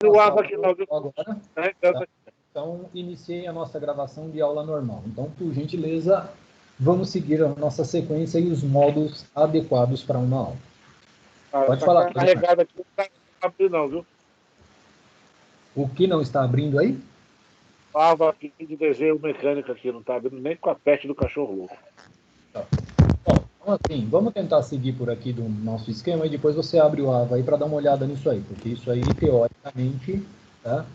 o AVA aqui não, viu? Agora, tá? Então, iniciei a nossa gravação de aula normal. Então, por gentileza, vamos seguir a nossa sequência e os modos adequados para uma aula. Pode falar. Carregado aqui, não está abrindo não, viu? O que não está abrindo aí? AVA aqui de desenho mecânico aqui, não está abrindo nem com a peste do cachorro louco. Tá. Bom, então assim, vamos tentar seguir por aqui do nosso esquema e depois você abre o AVA aí para dar uma olhada nisso aí, porque isso aí, teoricamente, tá?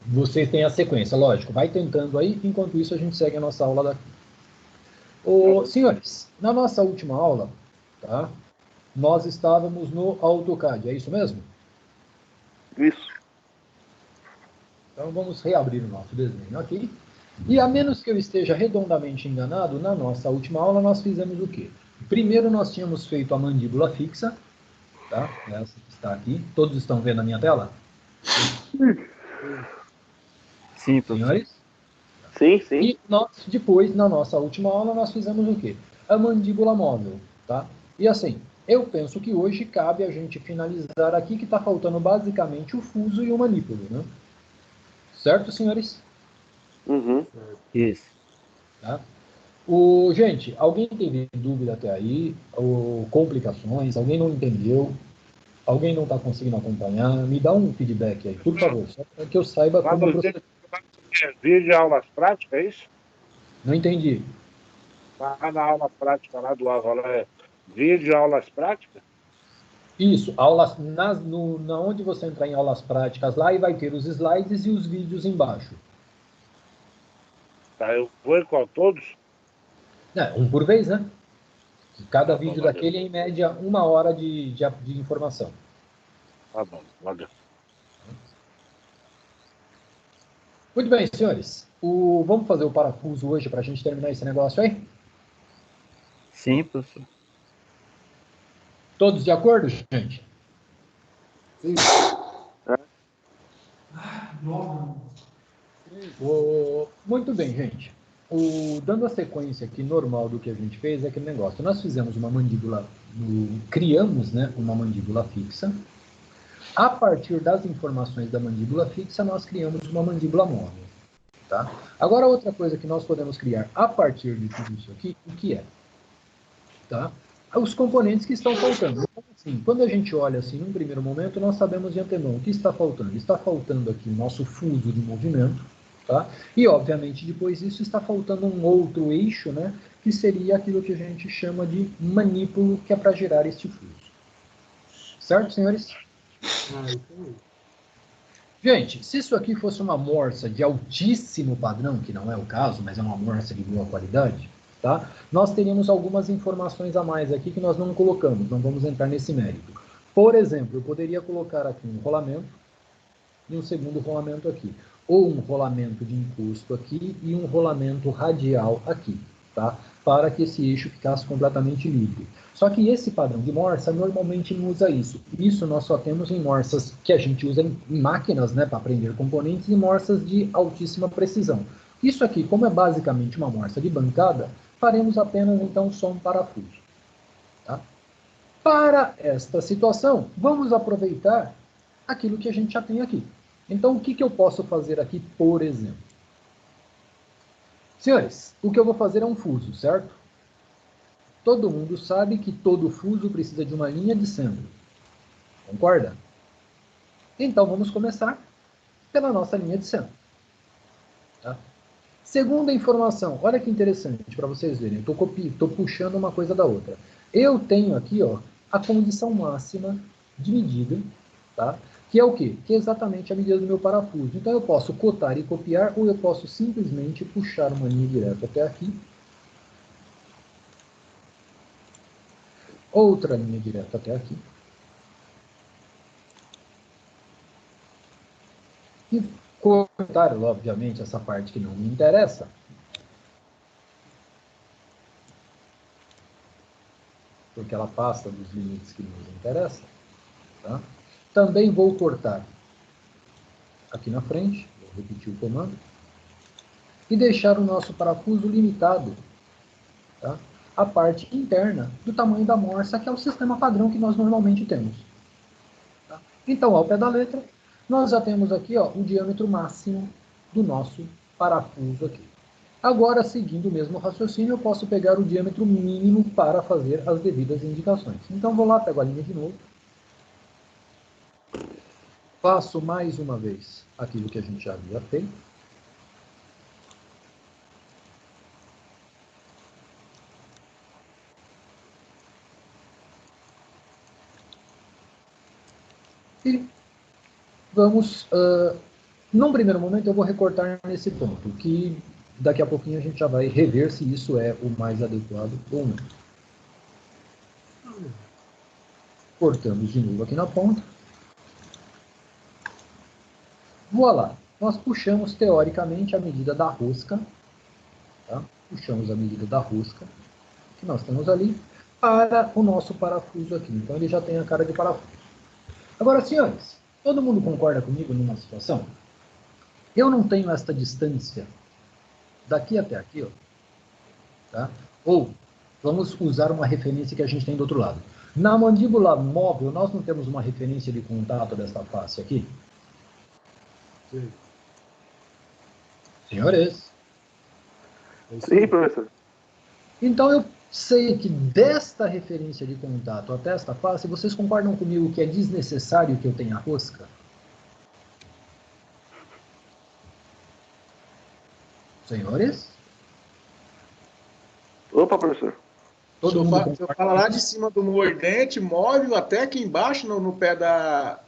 Vocês têm a sequência, lógico, vai tentando aí, enquanto isso a gente segue a nossa aula daqui. Senhores, na nossa última aula, tá? Nós estávamos no AutoCAD, é isso mesmo? Isso. Então vamos reabrir o nosso desenho aqui. E a menos que eu esteja redondamente enganado, na nossa última aula nós fizemos o quê? Primeiro nós tínhamos feito a mandíbula fixa, tá? Essa que está aqui. Todos estão vendo a minha tela? Sim, senhores? Sim, sim. E nós, depois, na nossa última aula, nós fizemos o quê? A mandíbula móvel, tá? E assim, eu penso que hoje cabe a gente finalizar aqui, que está faltando basicamente o fuso e o manípulo, né? Certo, senhores? Uhum. Isso. Tá? Gente, alguém teve dúvida até aí? Ou complicações? Alguém não entendeu? Alguém não está conseguindo acompanhar? Me dá um feedback aí, por favor, só para que eu saiba Lá como no proceder. vídeo aulas práticas, é isso? Não entendi. Lá na aula prática lá do AVA, lá é vídeo aulas práticas? Isso, aulas na onde você entrar em aulas práticas lá e vai ter os slides e os vídeos embaixo. Tá, eu vou com todos? Um por vez, né? Cada Tá bom, vídeo valeu. daquele é em média 1 hora de informação. Tá bom, valeu. Muito bem, senhores. Vamos fazer o parafuso hoje para a gente terminar esse negócio aí? Sim, professor. Todos de acordo, gente? Sim. Muito bem, gente. Dando a sequência aqui normal do que a gente fez, é aquele negócio. Nós fizemos uma mandíbula, criamos, né, uma mandíbula fixa. A partir das informações da mandíbula fixa, nós criamos uma mandíbula móvel. Tá? Agora, outra coisa que nós podemos criar a partir de tudo isso aqui, o que é? Tá? Os componentes que estão faltando. Então, assim, quando a gente olha assim, num primeiro momento, nós sabemos de antemão o que está faltando. Está faltando aqui o nosso fuso de movimento, tá? E, obviamente, depois disso está faltando um outro eixo, né? Que seria aquilo que a gente chama de manípulo, que é para gerar este fuso. Certo, senhores? Gente, se isso aqui fosse uma morsa de altíssimo padrão, que não é o caso, mas é uma morsa de boa qualidade, tá? Nós teríamos algumas informações a mais aqui que nós não colocamos, não vamos entrar nesse mérito. Por exemplo, eu poderia colocar aqui um rolamento e um segundo rolamento aqui, ou um rolamento de encosto aqui e um rolamento radial aqui, tá? Para que esse eixo ficasse completamente livre. Só que esse padrão de morsa normalmente não usa isso. Isso nós só temos em morsas que a gente usa em máquinas, né, para prender componentes, e morsas de altíssima precisão. Isso aqui, como é basicamente uma morsa de bancada, faremos apenas então só um parafuso. Tá? Para esta situação, vamos aproveitar aquilo que a gente já tem aqui. Então, o que eu posso fazer aqui, por exemplo? Senhores, o que eu vou fazer é um fuso, certo? Todo mundo sabe que todo fuso precisa de uma linha de centro. Concorda? Então, vamos começar pela nossa linha de centro. Tá? Segunda informação, olha que interessante para vocês verem. Eu estou puxando uma coisa da outra. Eu tenho aqui, ó, a condição máxima de medida, tá? Que é o quê? Que é exatamente a medida do meu parafuso. Então, eu posso cotar e copiar, ou eu posso simplesmente puxar uma linha direta até aqui. Outra linha direta até aqui. E cortar, obviamente, essa parte que não me interessa. Porque ela passa dos limites que nos interessam. Tá? Também vou cortar aqui na frente, vou repetir o comando, e deixar o nosso parafuso limitado, tá? A parte interna do tamanho da morsa, que é o sistema padrão que nós normalmente temos. Tá? Então, ao pé da letra, nós já temos aqui, ó, o diâmetro máximo do nosso parafuso aqui. Agora, seguindo o mesmo raciocínio, eu posso pegar o diâmetro mínimo para fazer as devidas indicações. Então, vou lá, pego a linha de novo. Faço mais uma vez aquilo que a gente já havia feito. E vamos, num primeiro momento, eu vou recortar nesse ponto, que daqui a pouquinho a gente já vai rever se isso é o mais adequado ou não. Cortamos de novo aqui na ponta. Voilá! Nós puxamos, teoricamente, a medida da rosca. Tá? Puxamos a medida da rosca, que nós temos ali, para o nosso parafuso aqui. Então, ele já tem a cara de parafuso. Agora, senhores, todo mundo concorda comigo numa situação? Eu não tenho esta distância daqui até aqui, ó, tá? Ou, vamos usar uma referência que a gente tem do outro lado. Na mandíbula móvel, nós não temos uma referência de contato desta face aqui? Sim. Senhores? Sim, professor. Então, eu sei que desta referência de contato até esta face, vocês concordam comigo que é desnecessário que eu tenha rosca? Senhores? Opa, professor. Todo mundo Se eu concorda? falar lá de cima do mordente, móvel, até aqui embaixo, no pé da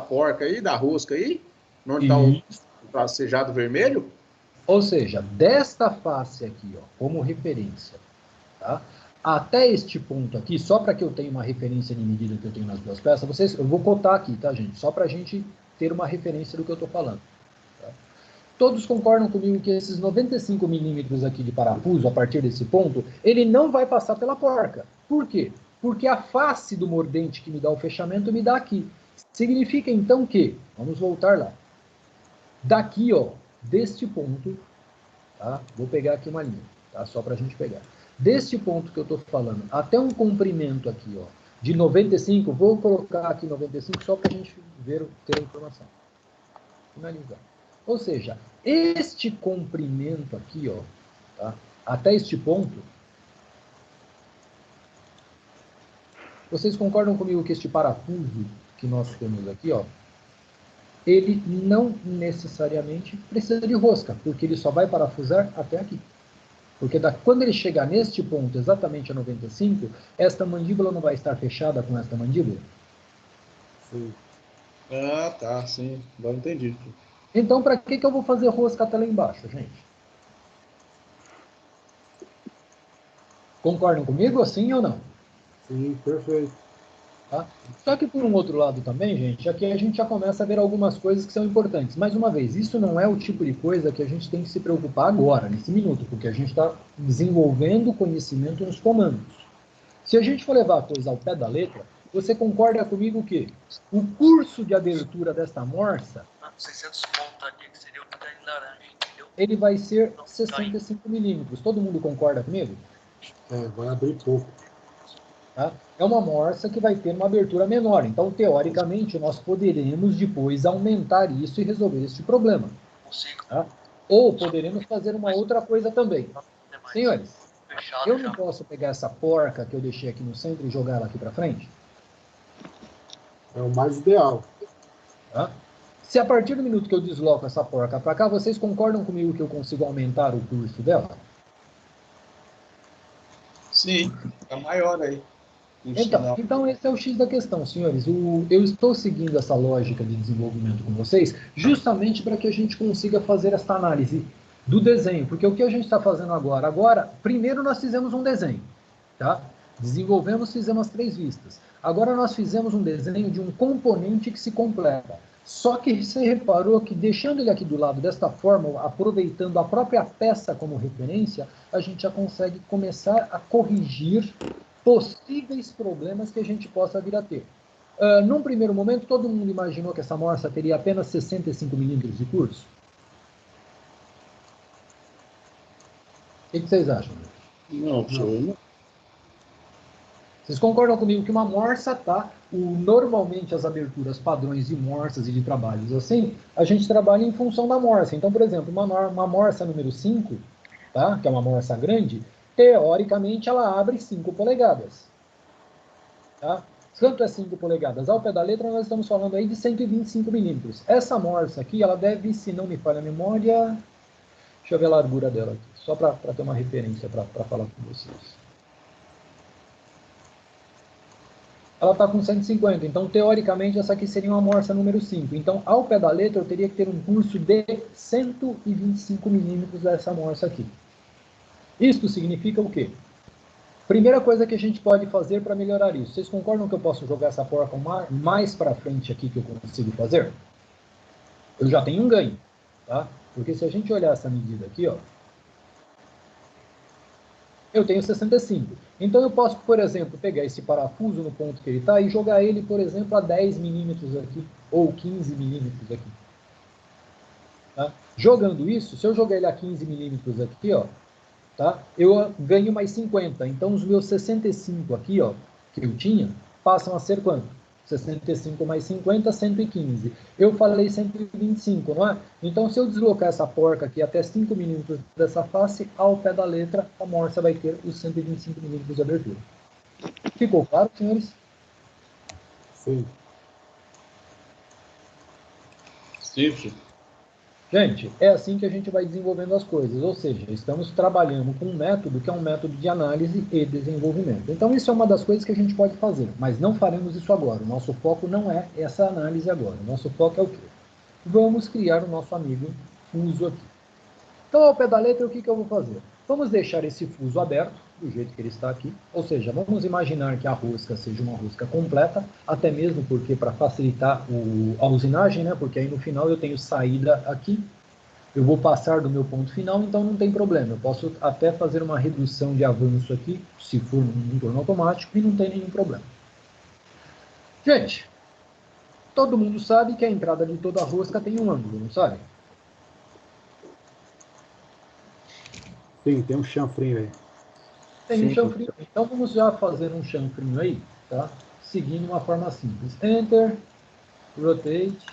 porca aí, da rosca aí, onde está o tracejado vermelho. Ou seja, desta face aqui, ó, como referência, tá? Até este ponto aqui, só para que eu tenha uma referência de medida que eu tenho nas duas peças, eu vou cotar aqui, tá, gente? Só para a gente ter uma referência do que eu estou falando. Tá? Todos concordam comigo que esses 95 milímetros aqui de parafuso, a partir desse ponto, ele não vai passar pela porca. Por quê? Porque a face do mordente que me dá o fechamento me dá aqui. Significa, então, que, vamos voltar lá, daqui, ó, deste ponto, tá? Vou pegar aqui uma linha, tá? Só para a gente pegar. Deste ponto que eu estou falando, até um comprimento aqui, ó, de 95, vou colocar aqui 95 só para a gente ver, ter a informação. Finalizar. Ou seja, este comprimento aqui, ó, tá? Até este ponto, vocês concordam comigo que este parafuso que nós temos aqui, ó, ele não necessariamente precisa de rosca, porque ele só vai parafusar até aqui. Porque quando ele chegar neste ponto, exatamente a 95, esta mandíbula não vai estar fechada com esta mandíbula? Sim. Ah, tá, sim. Agora entendi. Então, para que eu vou fazer rosca até lá embaixo, gente? Concordam comigo, sim ou não? Sim, perfeito. Tá? Só que por um outro lado também, gente, aqui a gente já começa a ver algumas coisas que são importantes. Mais uma vez, isso não é o tipo de coisa que a gente tem que se preocupar agora, nesse minuto, porque a gente está desenvolvendo conhecimento nos comandos. Se a gente for levar a coisa ao pé da letra, você concorda comigo que o curso de abertura desta morsa, 600 pontos aqui, que seria o caderno laranja, entendeu? ele vai ser 65 milímetros. Todo mundo concorda comigo? Vai abrir pouco. Tá? É uma morsa que vai ter uma abertura menor. Então, teoricamente, nós poderemos depois aumentar isso e resolver este problema. Tá? Ou poderemos fazer uma outra coisa também. Senhores, eu não posso pegar essa porca que eu deixei aqui no centro e jogar ela aqui para frente? É o mais ideal. Tá? Se a partir do minuto que eu desloco essa porca para cá, vocês concordam comigo que eu consigo aumentar o curso dela? Sim, é maior aí. Então, esse é o X da questão, senhores. Eu estou seguindo essa lógica de desenvolvimento com vocês justamente para que a gente consiga fazer essa análise do desenho. Porque o que a gente está fazendo agora? Agora, primeiro nós fizemos um desenho, tá? Desenvolvemos, fizemos as 3 vistas. Agora nós fizemos um desenho de um componente que se completa. Só que você reparou que deixando ele aqui do lado desta forma, aproveitando a própria peça como referência, a gente já consegue começar a corrigir possíveis problemas que a gente possa vir a ter. Num primeiro momento, todo mundo imaginou que essa morsa teria apenas 65 milímetros de curso? O que vocês acham? Não, professor. Vocês concordam comigo que uma morsa, tá? Normalmente as aberturas padrões de morsas e de trabalhos assim, a gente trabalha em função da morsa. Então, por exemplo, uma morsa número 5, tá? Que é uma morsa grande, teoricamente ela abre 5 polegadas. Tá? Quanto é 5 polegadas? Ao pé da letra, nós estamos falando aí de 125 milímetros. Essa morsa aqui, ela deve, se não me falha a memória, deixa eu ver a largura dela aqui, só para ter uma referência para falar com vocês. Ela está com 150, então teoricamente essa aqui seria uma morsa número 5. Então, ao pé da letra, eu teria que ter um curso de 125 milímetros dessa morsa aqui. Isto significa o quê? Primeira coisa que a gente pode fazer para melhorar isso. Vocês concordam que eu posso jogar essa porca mais para frente aqui que eu consigo fazer? Eu já tenho um ganho, tá? Porque se a gente olhar essa medida aqui, ó, eu tenho 65. Então eu posso, por exemplo, pegar esse parafuso no ponto que ele está e jogar ele, por exemplo, a 10 milímetros aqui, ou 15 milímetros aqui. Tá? Jogando isso, se eu jogar ele a 15 milímetros aqui, ó, tá? Eu ganho mais 50. Então os meus 65 aqui, ó, que eu tinha, passam a ser quanto? 65 mais 50, 115. Eu falei 125, não é? Então, se eu deslocar essa porca aqui até 5 milímetros dessa face, ao pé da letra, a morsa vai ter os 125 milímetros de abertura. Ficou claro, senhores? Sim. Sim. Gente, é assim que a gente vai desenvolvendo as coisas, ou seja, estamos trabalhando com um método que é um método de análise e desenvolvimento. Então, isso é uma das coisas que a gente pode fazer, mas não faremos isso agora. O nosso foco não é essa análise agora. O nosso foco é o quê? Vamos criar o nosso amigo fuso aqui. Então, ao pé da letra, o que eu vou fazer? Vamos deixar esse fuso aberto, do jeito que ele está aqui, ou seja, vamos imaginar que a rosca seja uma rosca completa, até mesmo porque para facilitar a usinagem, né? Porque aí no final eu tenho saída aqui, eu vou passar do meu ponto final, então não tem problema, eu posso até fazer uma redução de avanço aqui, se for num torno automático, e não tem nenhum problema. Gente, todo mundo sabe que a entrada de toda rosca tem um ângulo, não sabe? Sim, tem um chanfrinho aí. Tem um chanfrinho. Então vamos já fazer um chanfrinho aí, tá? Seguindo uma forma simples. Enter, rotate,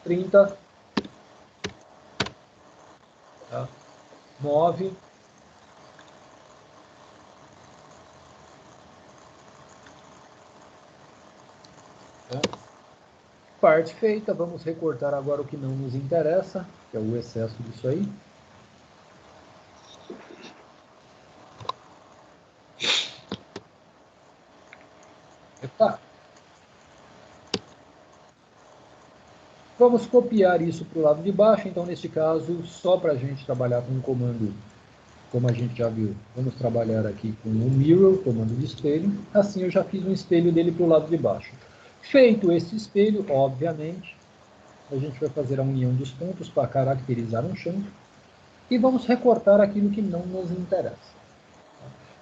30, tá? 9, tá? Parte feita, vamos recortar agora o que não nos interessa, que é o excesso disso aí. Tá. Vamos copiar isso para o lado de baixo, então neste caso, só para a gente trabalhar com o comando, como a gente já viu, vamos trabalhar aqui com o mirror, comando de espelho, assim eu já fiz um espelho dele para o lado de baixo. Feito esse espelho, obviamente, a gente vai fazer a união dos pontos para caracterizar um chanfro, e vamos recortar aquilo que não nos interessa.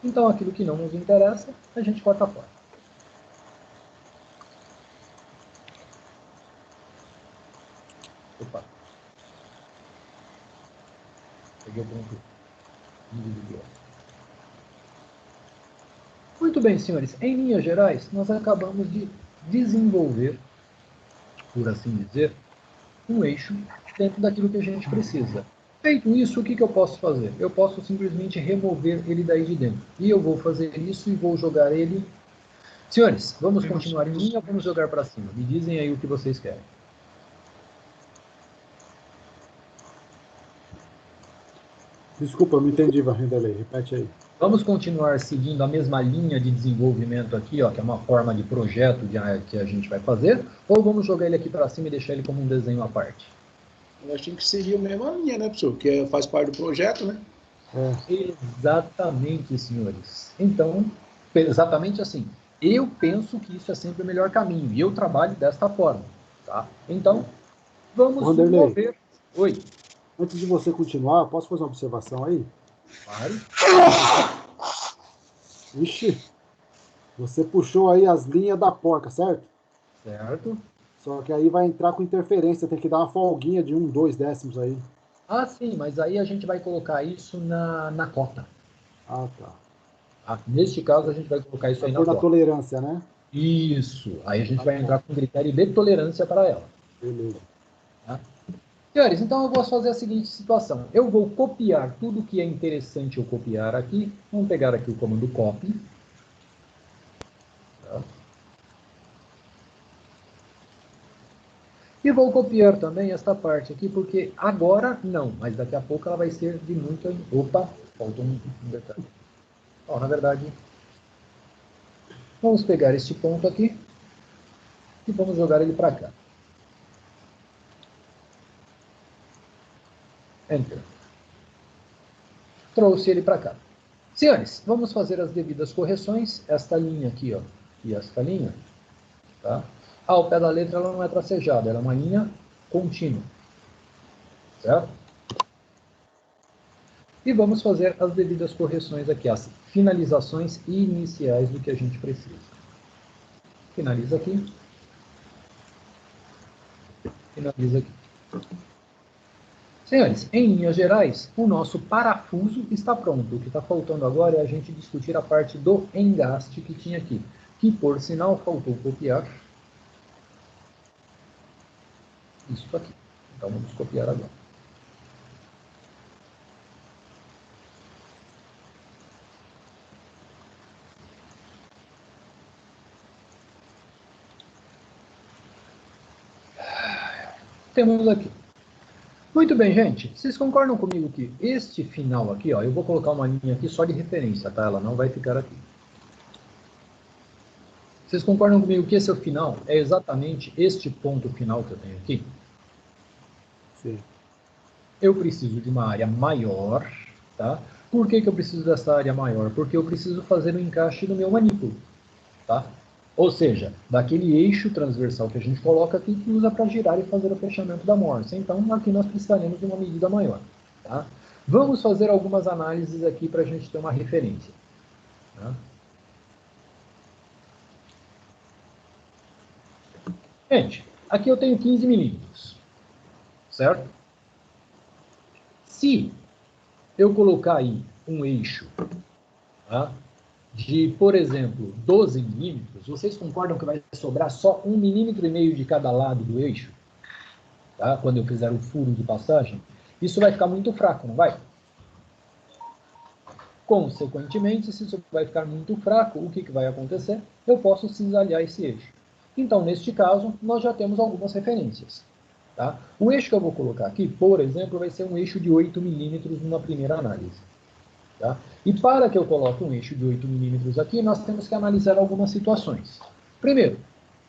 Então aquilo que não nos interessa, a gente corta fora. Opa. Peguei o ponto individual. Muito bem, senhores. Em linhas gerais, nós acabamos de desenvolver, por assim dizer, um eixo dentro daquilo que a gente precisa. Feito isso, o que eu posso fazer? Eu posso simplesmente remover ele daí de dentro. E eu vou fazer isso e vou jogar ele... Senhores, vamos continuar em linha ou vamos jogar para cima? Me dizem aí o que vocês querem. Desculpa, não entendi, Vanderlei. Repete aí. Vamos continuar seguindo a mesma linha de desenvolvimento aqui, ó, que é uma forma de projeto que a gente vai fazer, ou vamos jogar ele aqui para cima e deixar ele como um desenho à parte? Eu acho que seria a mesma linha, né, professor? Que faz parte do projeto, né? Exatamente, senhores. Então, exatamente assim. Eu penso que isso é sempre o melhor caminho, e eu trabalho desta forma, tá? Então, vamos desenvolver... Oi. Antes de você continuar, posso fazer uma observação aí? Claro. Ixi, você puxou aí as linhas da porca, certo? Certo. Só que aí vai entrar com interferência, tem que dar uma folguinha de 1, 2 décimos aí. Ah, sim, mas aí a gente vai colocar isso na cota. Ah, tá. Ah, neste caso, a gente vai colocar isso aí na Por cota. tolerância, né? Isso. Aí a gente vai entrar com critério de tolerância para ela. Beleza. Tá? Senhores, então eu vou fazer a seguinte situação. Eu vou copiar tudo que é interessante eu copiar aqui. Vamos pegar aqui o comando copy. Tá? E vou copiar também esta parte aqui, porque agora não, mas daqui a pouco ela vai ser de muito... Opa, faltou um detalhe. Ó, na verdade, vamos pegar este ponto aqui e vamos jogar ele para cá. Enter. Trouxe ele para cá. Senhores, vamos fazer as devidas correções. Esta linha aqui, ó, e esta linha, tá? Ao pé da letra ela não é tracejada, ela é uma linha contínua. Certo? E vamos fazer as devidas correções aqui, as finalizações iniciais do que a gente precisa. Finaliza aqui. Finaliza aqui. Senhores, em linhas gerais, o nosso parafuso está pronto. O que está faltando agora é a gente discutir a parte do engaste que tinha aqui, que por sinal faltou copiar isso aqui. Então vamos copiar agora. Temos aqui. Muito bem, gente. Vocês concordam comigo que este final aqui, ó, eu vou colocar uma linha aqui só de referência, tá? Ela não vai ficar aqui. Vocês concordam comigo que esse é o final? É exatamente este ponto final que eu tenho aqui? Sim. Eu preciso de uma área maior, tá? Por que que eu preciso dessa área maior? Porque eu preciso fazer o encaixe do meu manípulo, tá? Ou seja, daquele eixo transversal que a gente coloca aqui, que usa para girar e fazer o fechamento da morsa. Então, aqui nós precisaremos de uma medida maior. Tá? Vamos fazer algumas análises aqui para a gente ter uma referência. Tá? Gente, aqui eu tenho 15 milímetros. Certo? Se eu colocar aí um eixo, tá? De, por exemplo, 12 milímetros, vocês concordam que vai sobrar só 1,5 milímetro de cada lado do eixo? Tá? Quando eu fizer o furo de passagem, isso vai ficar muito fraco, não vai? Consequentemente, se isso vai ficar muito fraco, o que vai acontecer? Eu posso cisalhar esse eixo. Então, neste caso, nós já temos algumas referências. Tá? O eixo que eu vou colocar aqui, por exemplo, vai ser um eixo de 8 milímetros numa primeira análise. Tá? E para que eu coloque um eixo de 8 milímetros aqui, nós temos que analisar algumas situações. Primeiro,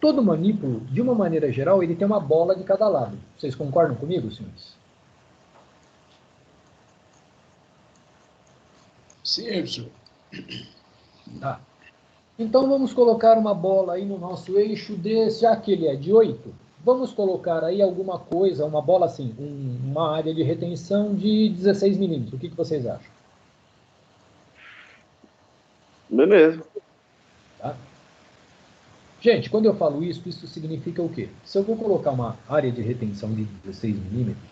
todo manípulo, de uma maneira geral, ele tem uma bola de cada lado. Vocês concordam comigo, senhores? Sim, professor. Tá. Então vamos colocar uma bola aí no nosso eixo desse, já que ele é de 8, vamos colocar aí alguma coisa, uma bola assim, uma área de retenção de 16 milímetros. O que vocês acham? Beleza. Tá? Gente, quando eu falo isso, isso significa o quê? Se eu vou colocar uma área de retenção de 16 milímetros,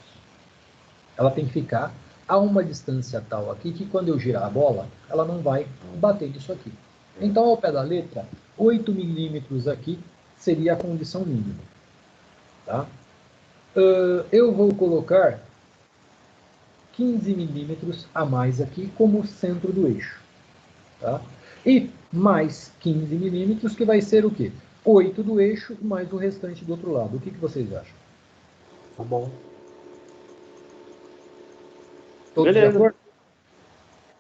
ela tem que ficar a uma distância tal aqui, que quando eu girar a bola, ela não vai bater nisso aqui. Então, ao pé da letra, 8 milímetros aqui seria a condição mínima. Tá? Eu vou colocar 15 milímetros a mais aqui como centro do eixo. Tá? E mais 15 milímetros, que vai ser o quê? 8 do eixo mais o restante do outro lado. O que vocês acham? Tá bom. Todos de Beleza. acordo?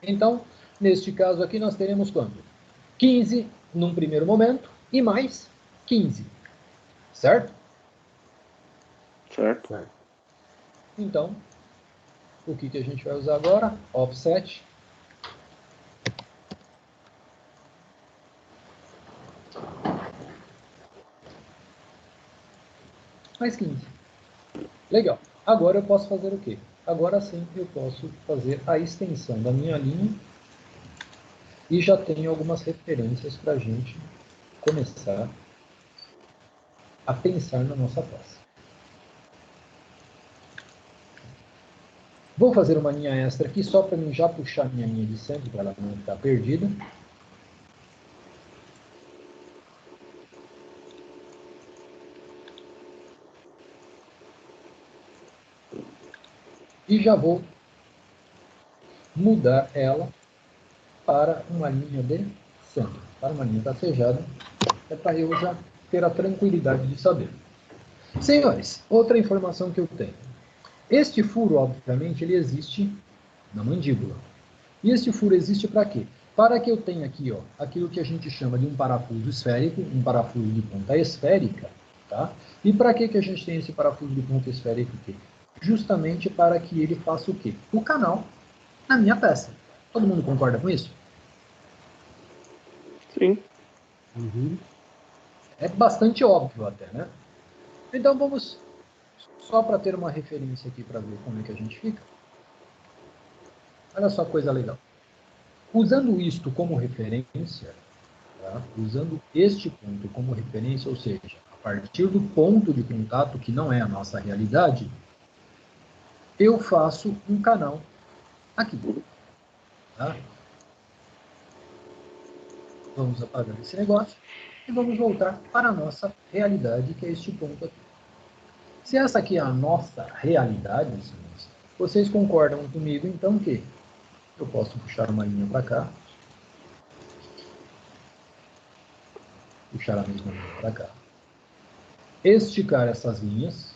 Então, neste caso aqui, nós teremos quanto? 15 num primeiro momento e mais 15. Certo? Certo. Certo. Então, o que a gente vai usar agora? Offset. Mais 15. Legal. Agora eu posso fazer o quê? Agora sim eu posso fazer a extensão da minha linha e já tenho algumas referências para a gente começar a pensar na nossa peça. Vou fazer uma linha extra aqui só para mim já puxar minha linha de centro para ela não ficar perdida. E já vou mudar ela para uma linha de centro, para uma linha tracejada, é para eu já ter a tranquilidade de saber. Senhores, outra informação que eu tenho. Este furo, obviamente, ele existe na mandíbula. E este furo existe para quê? Para que eu tenha aqui, ó, aquilo que a gente chama de um parafuso esférico, um parafuso de ponta esférica, tá? E para que a gente tem esse parafuso de ponta esférica aqui? Justamente para que ele faça o quê? O canal na minha peça. Todo mundo concorda com isso? Sim. Uhum. É bastante óbvio até, né? Então vamos, só para ter uma referência aqui para ver como é que a gente fica. Olha só coisa legal. Usando isto como referência, tá? Usando este ponto como referência, ou seja, a partir do ponto de contato, que não é a nossa realidade, eu faço um canal aqui. Tá? Vamos apagar esse negócio e vamos voltar para a nossa realidade, que é este ponto aqui. Se essa aqui é a nossa realidade, senhores, vocês concordam comigo, então, que eu posso puxar uma linha para cá, puxar a mesma linha para cá, esticar essas linhas.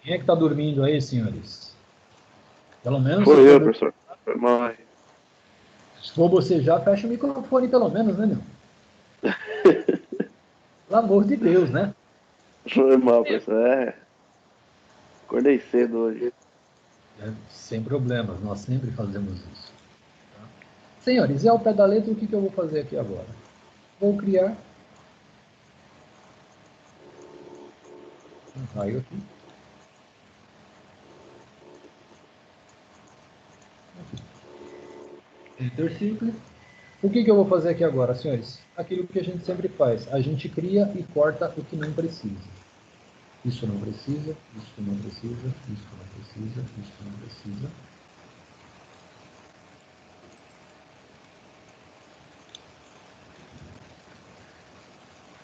Quem é que está dormindo aí, senhores? Pelo menos... Foi eu, professor. Foi mal aí. Se for você já, fecha o microfone pelo menos, né, meu? Pelo amor de Deus, né? Foi mal, professor. Acordei cedo hoje. Sem problemas, nós sempre fazemos isso. Tá? Senhores, e ao pé da letra, o que eu vou fazer aqui agora? Vou criar um raio aqui. Enter simples. O que eu vou fazer aqui agora, senhores? Aquilo que a gente sempre faz. A gente cria e corta o que não precisa. Isso não precisa, isso não precisa, isso não precisa, isso não precisa.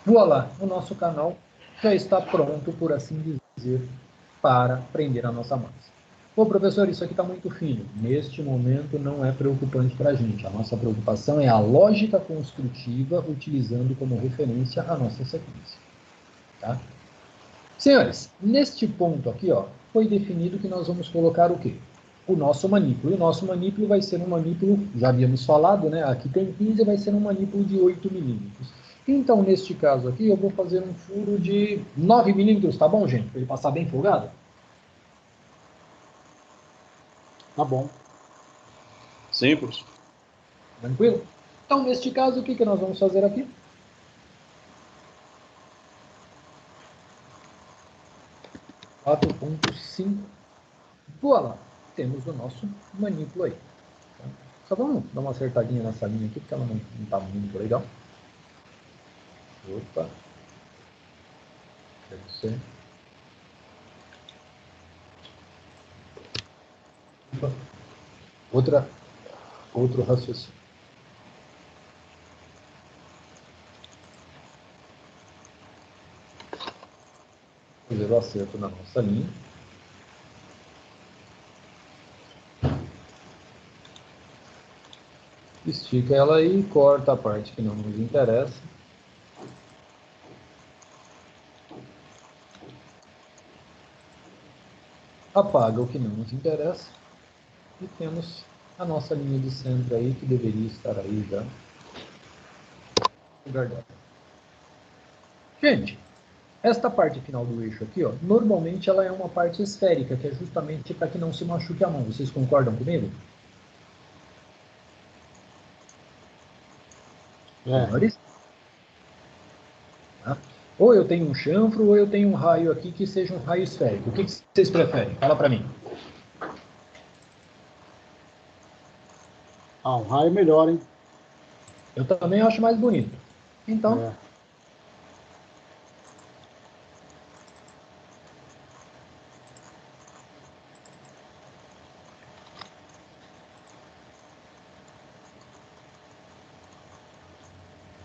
Voilà, o nosso canal já está pronto, por assim dizer, para prender a nossa massa. Pô, professor, isso aqui está muito fino. Neste momento não é preocupante para a gente. A nossa preocupação é a lógica construtiva, utilizando como referência a nossa sequência. Tá? Senhores, neste ponto aqui, ó, foi definido que nós vamos colocar o quê? O nosso manípulo. E o nosso manípulo vai ser um manípulo, já havíamos falado, né? Aqui tem 15, vai ser um manípulo de 8 milímetros. Então, neste caso aqui, eu vou fazer um furo de 9 milímetros, tá bom, gente? Para ele passar bem folgado? Tá bom. Sim, professor. Tranquilo? Então, neste caso, o que nós vamos fazer aqui? Quatro ponto cinco. Voilà, temos o nosso manípulo aí. Tá? Só vamos dar uma acertadinha nessa linha aqui, porque ela não está muito legal. Opa. Deve ser. Opa. Outro raciocínio. Fazer o acerto na nossa linha. Estica ela aí, corta a parte que não nos interessa. Apaga o que não nos interessa. E temos a nossa linha de centro aí, que deveria estar aí já. Guardada. Gente, esta parte final do eixo aqui, ó, normalmente ela é uma parte esférica, que é justamente para que não se machuque a mão. Vocês concordam comigo? Senhores? Tá? Ou eu tenho um chanfro, ou eu tenho um raio aqui que seja um raio esférico. O que vocês preferem? Fala para mim. Ah, um raio é melhor, hein? Eu também acho mais bonito. Então, É.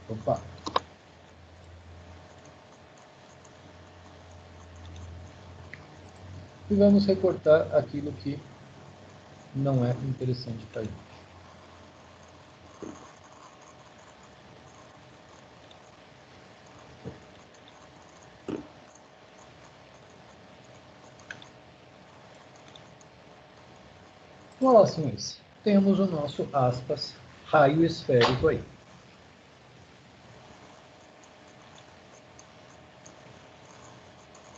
opa. e vamos recortar aquilo que não é interessante para a gente. Olha lá, senhores, temos o nosso, aspas, raio esférico aí.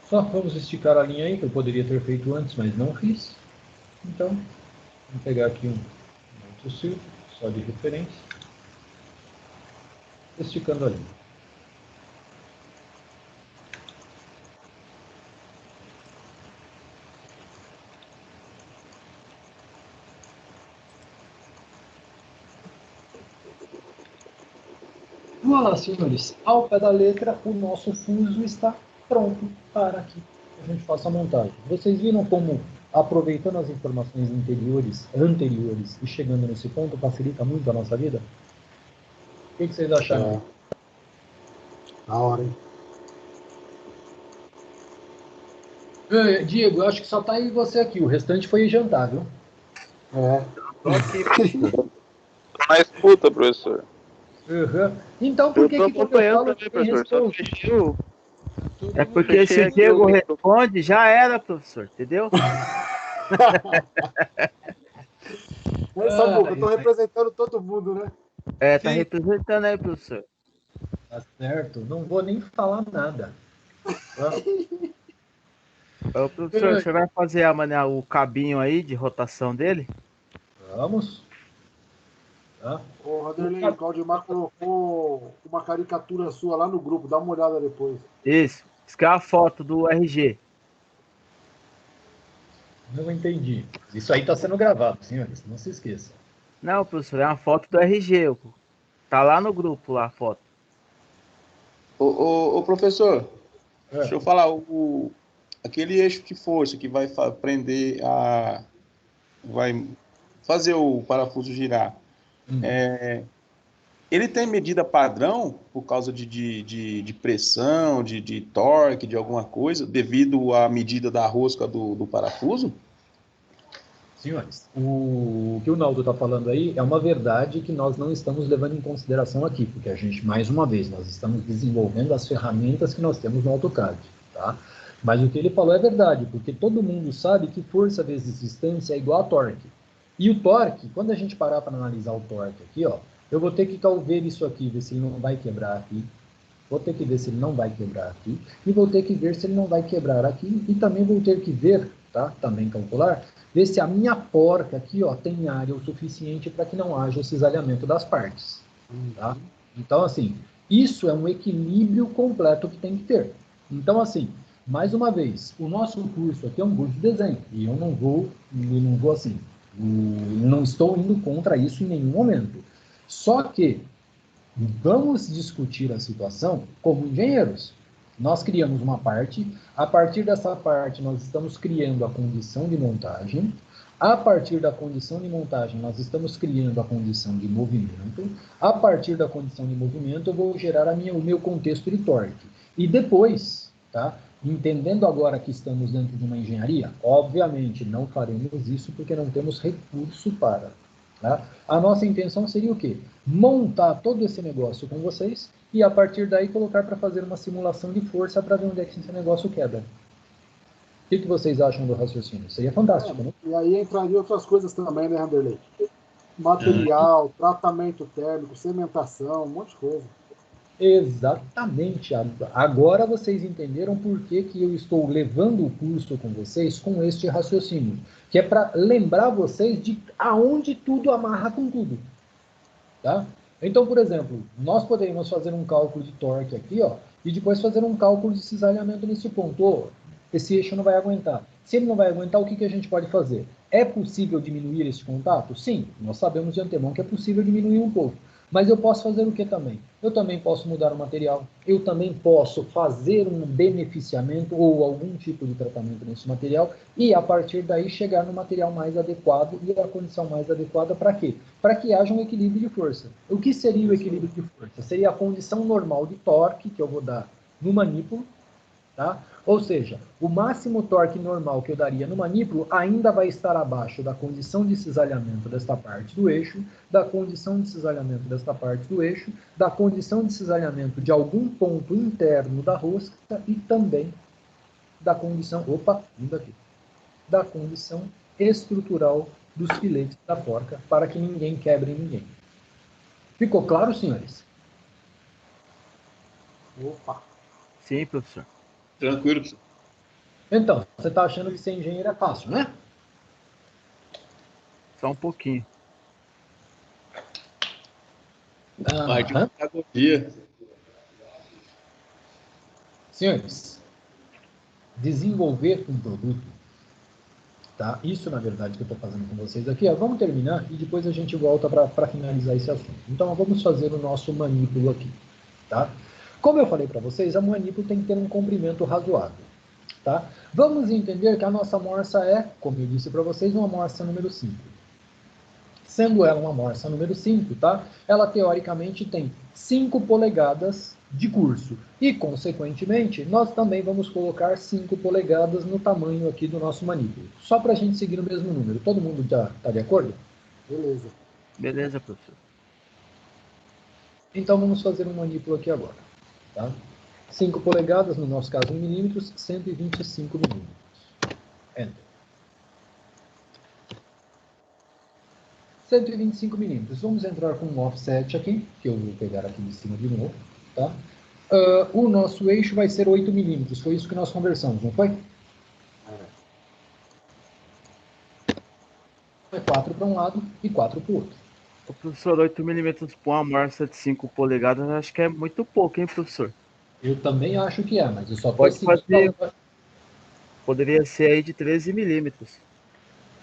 Só vamos esticar a linha aí, que eu poderia ter feito antes, mas não fiz. Então, vamos pegar aqui um outro círculo, só de referência, esticando a linha. Olá, senhores, ao pé da letra, o nosso fuso está pronto para que a gente faça a montagem. Vocês viram como, aproveitando as informações anteriores e chegando nesse ponto, facilita muito a nossa vida? O que vocês acharam? Na hora, hein? Diego, eu acho que só tá aí você aqui, o restante foi jantar, viu? Tô aqui. Tô na escuta, professor. Uhum. Então, por que Eu tô que quando eu acompanhando falo também, ninguém professor. Só responde? fechei o... É porque se Fechei o aqui Diego o- responde, já era, professor, entendeu? Mas, Samuca, eu tô representando todo mundo, né? É, tá representando aí, professor. Tá certo, não vou nem falar nada. Tá? Ô, professor, você vai fazer o cabinho aí de rotação dele? Vamos. Tá? Ô, Vanderlei, o Claudimar colocou uma caricatura sua lá no grupo, dá uma olhada depois. Isso. Isso que é a foto do RG. Não entendi. Isso aí está sendo gravado, senhores, não se esqueça. Não, professor, é uma foto do RG. Tá lá no grupo, lá a foto. Ô, professor, É. deixa eu falar, aquele eixo de força que vai prender vai fazer o parafuso girar, ele tem medida padrão por causa de pressão, de torque, de alguma coisa, devido à medida da rosca do parafuso? Senhores, o que o Naldo está falando aí é uma verdade que nós não estamos levando em consideração aqui, porque a gente, mais uma vez, nós estamos desenvolvendo as ferramentas que nós temos no AutoCAD, tá? Mas o que ele falou é verdade, porque todo mundo sabe que força vezes distância é igual a torque. E o torque, quando a gente parar para analisar o torque aqui, ó, eu vou ter que ver isso aqui, ver se ele não vai quebrar aqui. Vou ter que ver se ele não vai quebrar aqui. E vou ter que ver se ele não vai quebrar aqui. E também vou ter que ver, tá? Também calcular, ver se a minha porca aqui, ó, tem área o suficiente para que não haja o cisalhamento das partes. Tá? Então, assim, isso é um equilíbrio completo que tem que ter. Então, assim, mais uma vez, o nosso curso aqui é um curso de desenho. E eu não vou assim, não estou indo contra isso em nenhum momento. Só que vamos discutir a situação como engenheiros. Nós criamos uma parte, a partir dessa parte nós estamos criando a condição de montagem, a partir da condição de montagem nós estamos criando a condição de movimento, a partir da condição de movimento eu vou gerar o meu contexto de torque. E depois, tá? Entendendo agora que estamos dentro de uma engenharia, obviamente não faremos isso porque não temos recurso para. Tá? A nossa intenção seria o quê? Montar todo esse negócio com vocês e a partir daí colocar para fazer uma simulação de força para ver onde é que esse negócio quebra. O que vocês acham do raciocínio? Seria fantástico, né? E aí entraria outras coisas também, né, Vanderlei? Material, tratamento térmico, cementação, um monte de coisa. Exatamente. Agora vocês entenderam por que eu estou levando o curso com vocês com este raciocínio, que é para lembrar vocês de aonde tudo amarra com tudo. Tá? Então, por exemplo, nós poderíamos fazer um cálculo de torque aqui, ó, e depois fazer um cálculo de cisalhamento nesse ponto. Oh, esse eixo não vai aguentar. Se ele não vai aguentar, o que a gente pode fazer? É possível diminuir esse contato? Sim, nós sabemos de antemão que é possível diminuir um pouco. Mas eu posso fazer o que também? Eu também posso mudar o material, eu também posso fazer um beneficiamento ou algum tipo de tratamento nesse material e a partir daí chegar no material mais adequado e a condição mais adequada para quê? Para que haja um equilíbrio de força. O que seria o equilíbrio de força? Seria a condição normal de torque que eu vou dar no manípulo, Tá? Ou seja, o máximo torque normal que eu daria no manípulo ainda vai estar abaixo da condição de cisalhamento desta parte do eixo, da condição de cisalhamento desta parte do eixo, da condição de cisalhamento de algum ponto interno da rosca e também da condição, da condição estrutural dos filetes da forca, para que ninguém quebre ninguém. Ficou claro, senhores? Opa. Sim, professor. Tranquilo, professor. Então, você está achando que ser engenheiro é fácil, né? Só um pouquinho. Vai de Aham. pedagogia. Senhores, desenvolver um produto, tá? Isso, na verdade, que eu estou fazendo com vocês aqui, vamos terminar e depois a gente volta para finalizar esse assunto. Então, vamos fazer o nosso manípulo aqui, tá? Como eu falei para vocês, a manípulo tem que ter um comprimento razoável, tá? Vamos entender que a nossa morsa é, como eu disse para vocês, uma morsa número 5. Sendo ela uma morsa número 5, tá? Ela, teoricamente, tem 5 polegadas de curso. E, consequentemente, nós também vamos colocar 5 polegadas no tamanho aqui do nosso manípulo. Só para a gente seguir o mesmo número. Todo mundo já está de acordo? Beleza. Beleza, professor. Então, vamos fazer um manípulo aqui agora. Tá? 5 polegadas, no nosso caso em milímetros, 125 milímetros. Enter. 125 milímetros. Vamos entrar com um offset aqui, que eu vou pegar aqui de cima de novo. Tá? O nosso eixo vai ser 8 milímetros. Foi isso que nós conversamos, não foi? Foi 4 para um lado e 4 para o outro. O professor, 8 milímetros para uma morsa de 5 polegadas, acho que é muito pouco, hein, professor? Eu também acho que é, mas eu só estou Pode seguindo. fazer. Poderia ser aí de 13 milímetros.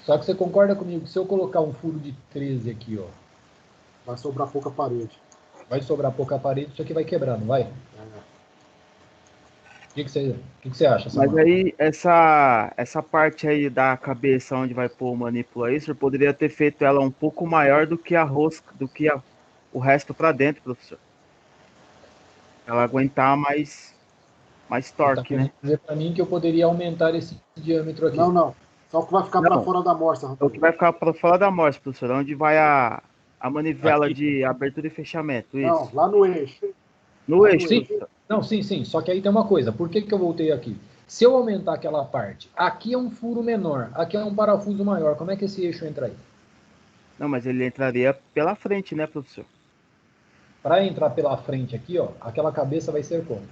Só que você concorda comigo que se eu colocar um furo de 13 aqui, ó, Vai sobrar pouca parede. vai sobrar pouca parede, isso aqui vai quebrar, não vai? O que você acha, Mas Samuel? aí, essa parte aí da cabeça onde vai pôr o manípulo aí, o senhor poderia ter feito ela um pouco maior do que a rosca, o resto para dentro, professor. Ela aguentar mais torque, Tá né? dizer para mim que eu poderia aumentar esse diâmetro aqui. Não. Só que vai ficar para Não. fora da morsa. É o que vai ficar para fora da morsa, professor. Onde vai a manivela Aqui? de abertura e fechamento. Isso. Não, lá no eixo. No eixo, Sim. professor. Não, sim. Só que aí tem uma coisa. Por que eu voltei aqui? Se eu aumentar aquela parte, aqui é um furo menor, aqui é um parafuso maior, como é que esse eixo entra aí? Não, mas ele entraria pela frente, né, professor? Para entrar pela frente aqui, ó, aquela cabeça vai ser como?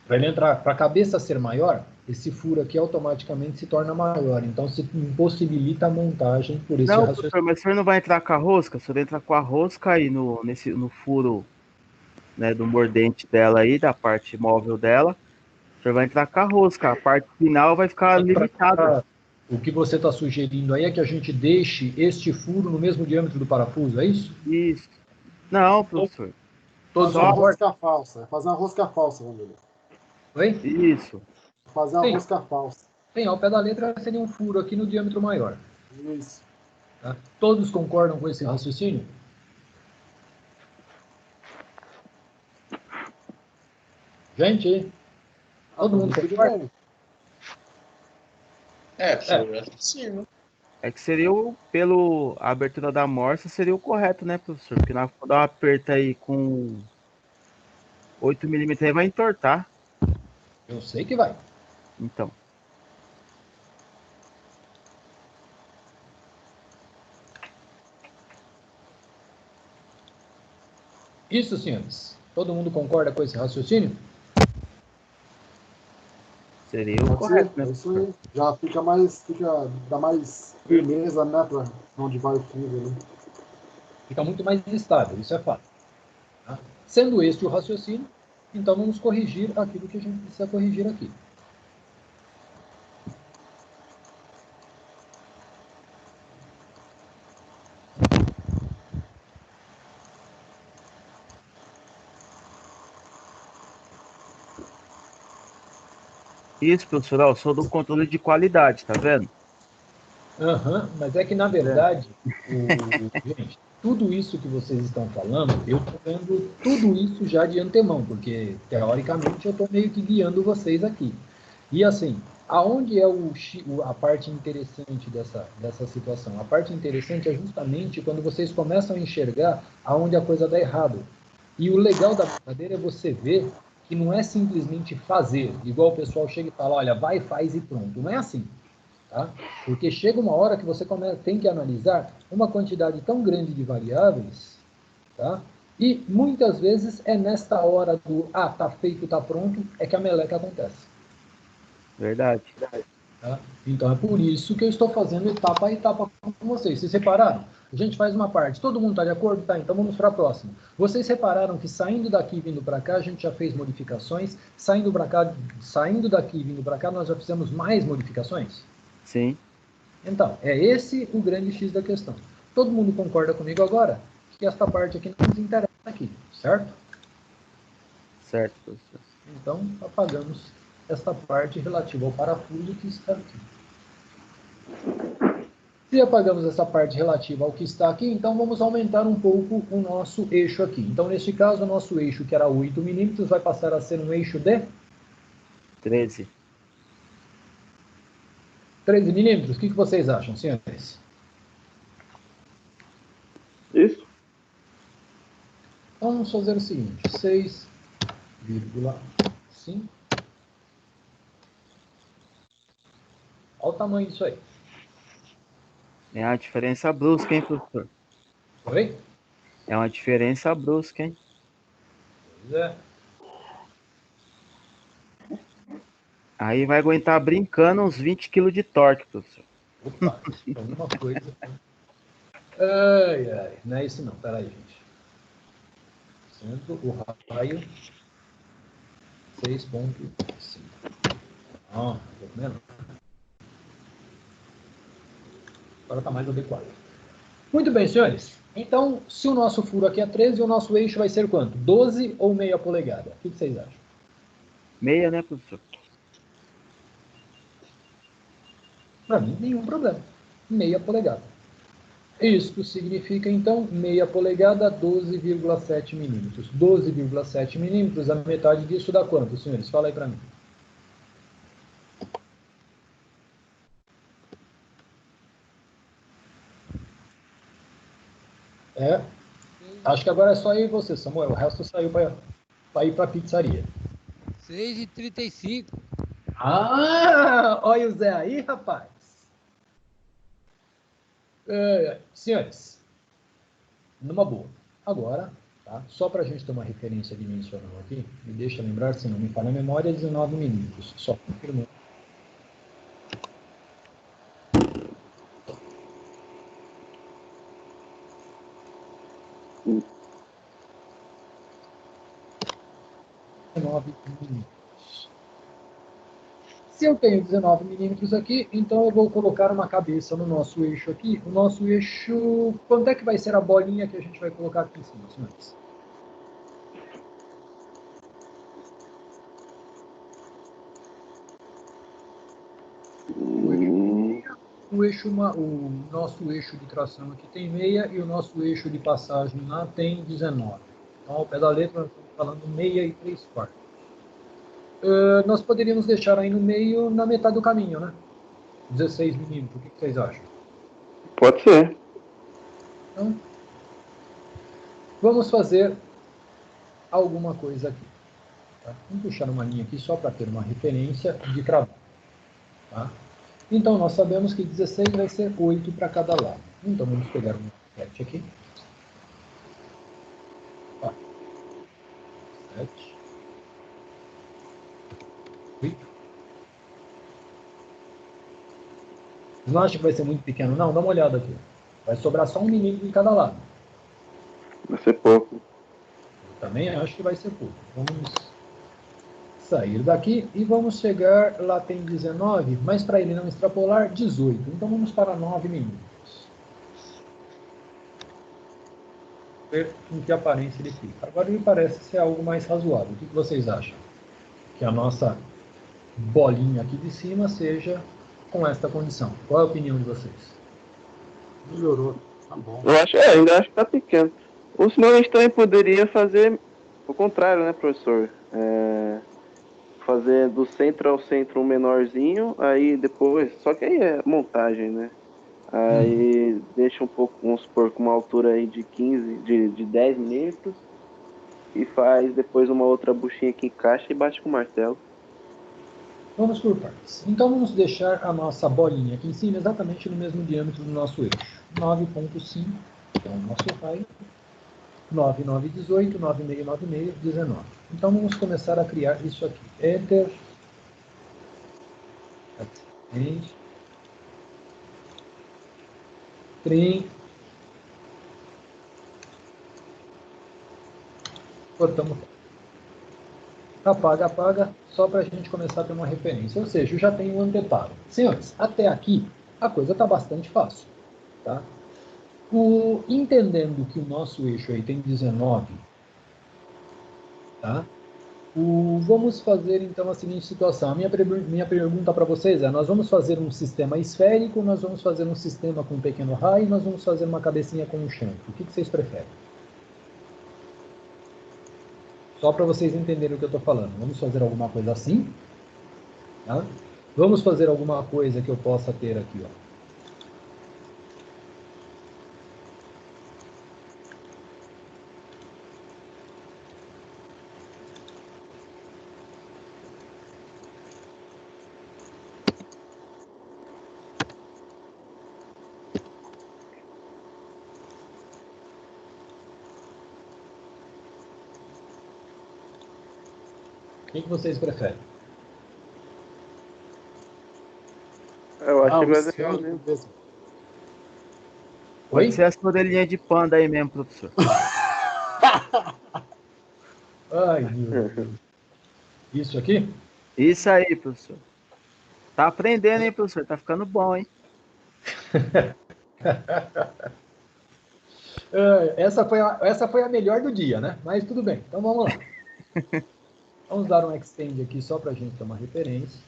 Para ele entrar, para a cabeça ser maior, esse furo aqui automaticamente se torna maior. Então, se impossibilita a montagem por esse Não, raciocínio. professor, mas o senhor não vai entrar com a rosca? O senhor entra com a rosca aí no furo, né, do mordente dela aí, da parte móvel dela. O senhor vai entrar com a rosca. A parte final vai ficar limitada. O que você está sugerindo aí é que a gente deixe este furo no mesmo diâmetro do parafuso, é isso? Isso. Não, professor. Todos Fazer uma concordam? rosca falsa. Fazer uma rosca falsa, Vanderlei. Oi? Isso. Fazer uma Sim. rosca falsa. Bem, ao pé da letra seria um furo aqui no diâmetro maior. Isso. Tá? Todos concordam com esse raciocínio? Gente, todo mundo tudo concorda? bem. Professor, sim, né? É que seria a abertura da morsa seria o correto, né, professor? Porque quando eu aperto aí com 8 milímetros aí vai entortar. Eu sei que vai. Então. Isso, senhores. Todo mundo concorda com esse raciocínio? Seria o Pode correto, ser, né, é isso professor? aí. Já dá mais firmeza, né, para onde vai o fio, né? Fica muito mais estável, isso é fato. Tá? Sendo este o raciocínio, então vamos corrigir aquilo que a gente precisa corrigir aqui. Isso, professor, eu sou do controle de qualidade, tá vendo? Mas é que, na verdade, gente, tudo isso que vocês estão falando, eu estou vendo tudo isso já de antemão, porque, teoricamente, eu estou meio que guiando vocês aqui. E, assim, aonde é a parte interessante dessa situação? A parte interessante é justamente quando vocês começam a enxergar aonde a coisa dá errado. E o legal da brincadeira é você ver que não é simplesmente fazer, igual o pessoal chega e fala, olha, vai, faz e pronto. Não é assim. Tá? Porque chega uma hora que você tem que analisar uma quantidade tão grande de variáveis, tá? E muitas vezes é nesta hora do tá feito, tá pronto, é que a meleca acontece. Verdade. Tá? Então é por isso que eu estou fazendo etapa a etapa com vocês. Vocês repararam? A gente faz uma parte, todo mundo está de acordo? Tá, então vamos para a próxima. Vocês repararam que saindo daqui e vindo para cá, a gente já fez modificações, saindo daqui e vindo para cá, nós já fizemos mais modificações? Sim. Então, é esse o grande X da questão. Todo mundo concorda comigo agora que esta parte aqui não nos interessa aqui, certo? Certo, professor. Então, apagamos esta parte relativa ao parafuso que está aqui. Se apagamos essa parte relativa ao que está aqui, então vamos aumentar um pouco o nosso eixo aqui. Então, neste caso, o nosso eixo, que era 8 milímetros, vai passar a ser um eixo de 13. 13 milímetros. O que vocês acham, senhores? Isso. Então, vamos fazer o seguinte, 6,5. Olha o tamanho disso aí. É uma diferença brusca, hein, professor? Oi? É uma diferença brusca, hein? Pois é. Aí vai aguentar brincando uns 20 kg de torque, professor. Opa, alguma coisa. Ai, ai. Não é isso não, peraí, gente. Centro, o raio 6,5. Ah, tô vendo? Agora está mais adequado. Muito bem, senhores. Então, se o nosso furo aqui é 13, o nosso eixo vai ser quanto? 12 ou meia polegada? O que vocês acham? Meia, né, professor? Para mim, nenhum problema. Meia polegada. Isso significa, então, meia polegada, 12,7 milímetros. 12,7 milímetros, a metade disso dá quanto, senhores? Fala aí para mim. Acho que agora é só eu e você, Samuel. O resto saiu para ir para a pizzaria. 6,35. Olha o Zé aí, rapaz. Senhores, numa boa. Agora, tá? Só para a gente ter uma referência dimensional aqui, me deixa lembrar, se não me falha a memória, 19 milímetros. Só confirmando. Se eu tenho 19 milímetros aqui, então eu vou colocar uma cabeça no nosso eixo aqui. O nosso eixo... Quanto é que vai ser a bolinha que a gente vai colocar aqui em cima, senhores? O nosso eixo de tração aqui tem meia e o nosso eixo de passagem lá tem 19. Então, ao pé da letra, nós estamos falando meia e 3/4. Nós poderíamos deixar aí no meio, na metade do caminho, né? 16 milímetros. O que vocês acham? Pode ser. Então, vamos fazer alguma coisa aqui. Tá? Vamos puxar uma linha aqui só para ter uma referência de trabalho. Tá? Então, nós sabemos que 16 vai ser 8 para cada lado. Então, vamos pegar um 7 aqui. 7. 8. Vocês não acham que vai ser muito pequeno? Não, dá uma olhada aqui. Vai sobrar só 1 milímetro em cada lado. Vai ser pouco. Eu também acho que vai ser pouco. Vamos sair daqui e vamos chegar, lá tem 19, mas para ele não extrapolar, 18. Então vamos para 9 milímetros. Ver em que aparência ele fica. Agora ele parece ser algo mais razoável. O que vocês acham? Que a nossa bolinha aqui de cima seja com esta condição. Qual é a opinião de vocês? Melhorou. Tá bom. Eu acho, ainda acho que tá pequeno. Ou senão a gente também poderia fazer o contrário, né, professor? Fazer do centro ao centro um menorzinho, aí depois. Só que aí é montagem, né? Aí deixa um pouco, vamos supor, com uma altura aí de 15, de 10 milímetros. E faz depois uma outra buchinha que encaixa e bate com o martelo. Vamos por partes. Então vamos deixar a nossa bolinha aqui em cima exatamente no mesmo diâmetro do nosso eixo. 9,5, que é o nosso raio. 9, 9, 18, 9, meio, 9, meio, 19. Então vamos começar a criar isso aqui. Enter. Trim. Cortamos. Apaga, apaga, só para a gente começar a ter uma referência. Ou seja, eu já tenho um anteparo. Senhores, até aqui a coisa está bastante fácil. Tá? Entendendo que o nosso eixo aí tem 19, tá? Vamos fazer então a seguinte situação. A minha pergunta para vocês é: nós vamos fazer um sistema esférico, nós vamos fazer um sistema com um pequeno raio, nós vamos fazer uma cabecinha com um chanfre. O que vocês preferem? Só para vocês entenderem o que eu estou falando. Vamos fazer alguma coisa assim? Tá? Vamos fazer alguma coisa que eu possa ter aqui, ó. O que vocês preferem? Eu acho que O vai esférico legalzinho. mesmo. Pode Oi? ser essa orelhinha de panda aí mesmo, professor. Ai, meu Deus. Isso aqui? Isso aí, professor. Tá aprendendo, hein, professor? Tá ficando bom, hein? Essa foi a melhor do dia, né? Mas tudo bem. Então vamos lá. Vamos dar um extend aqui só para a gente ter uma referência.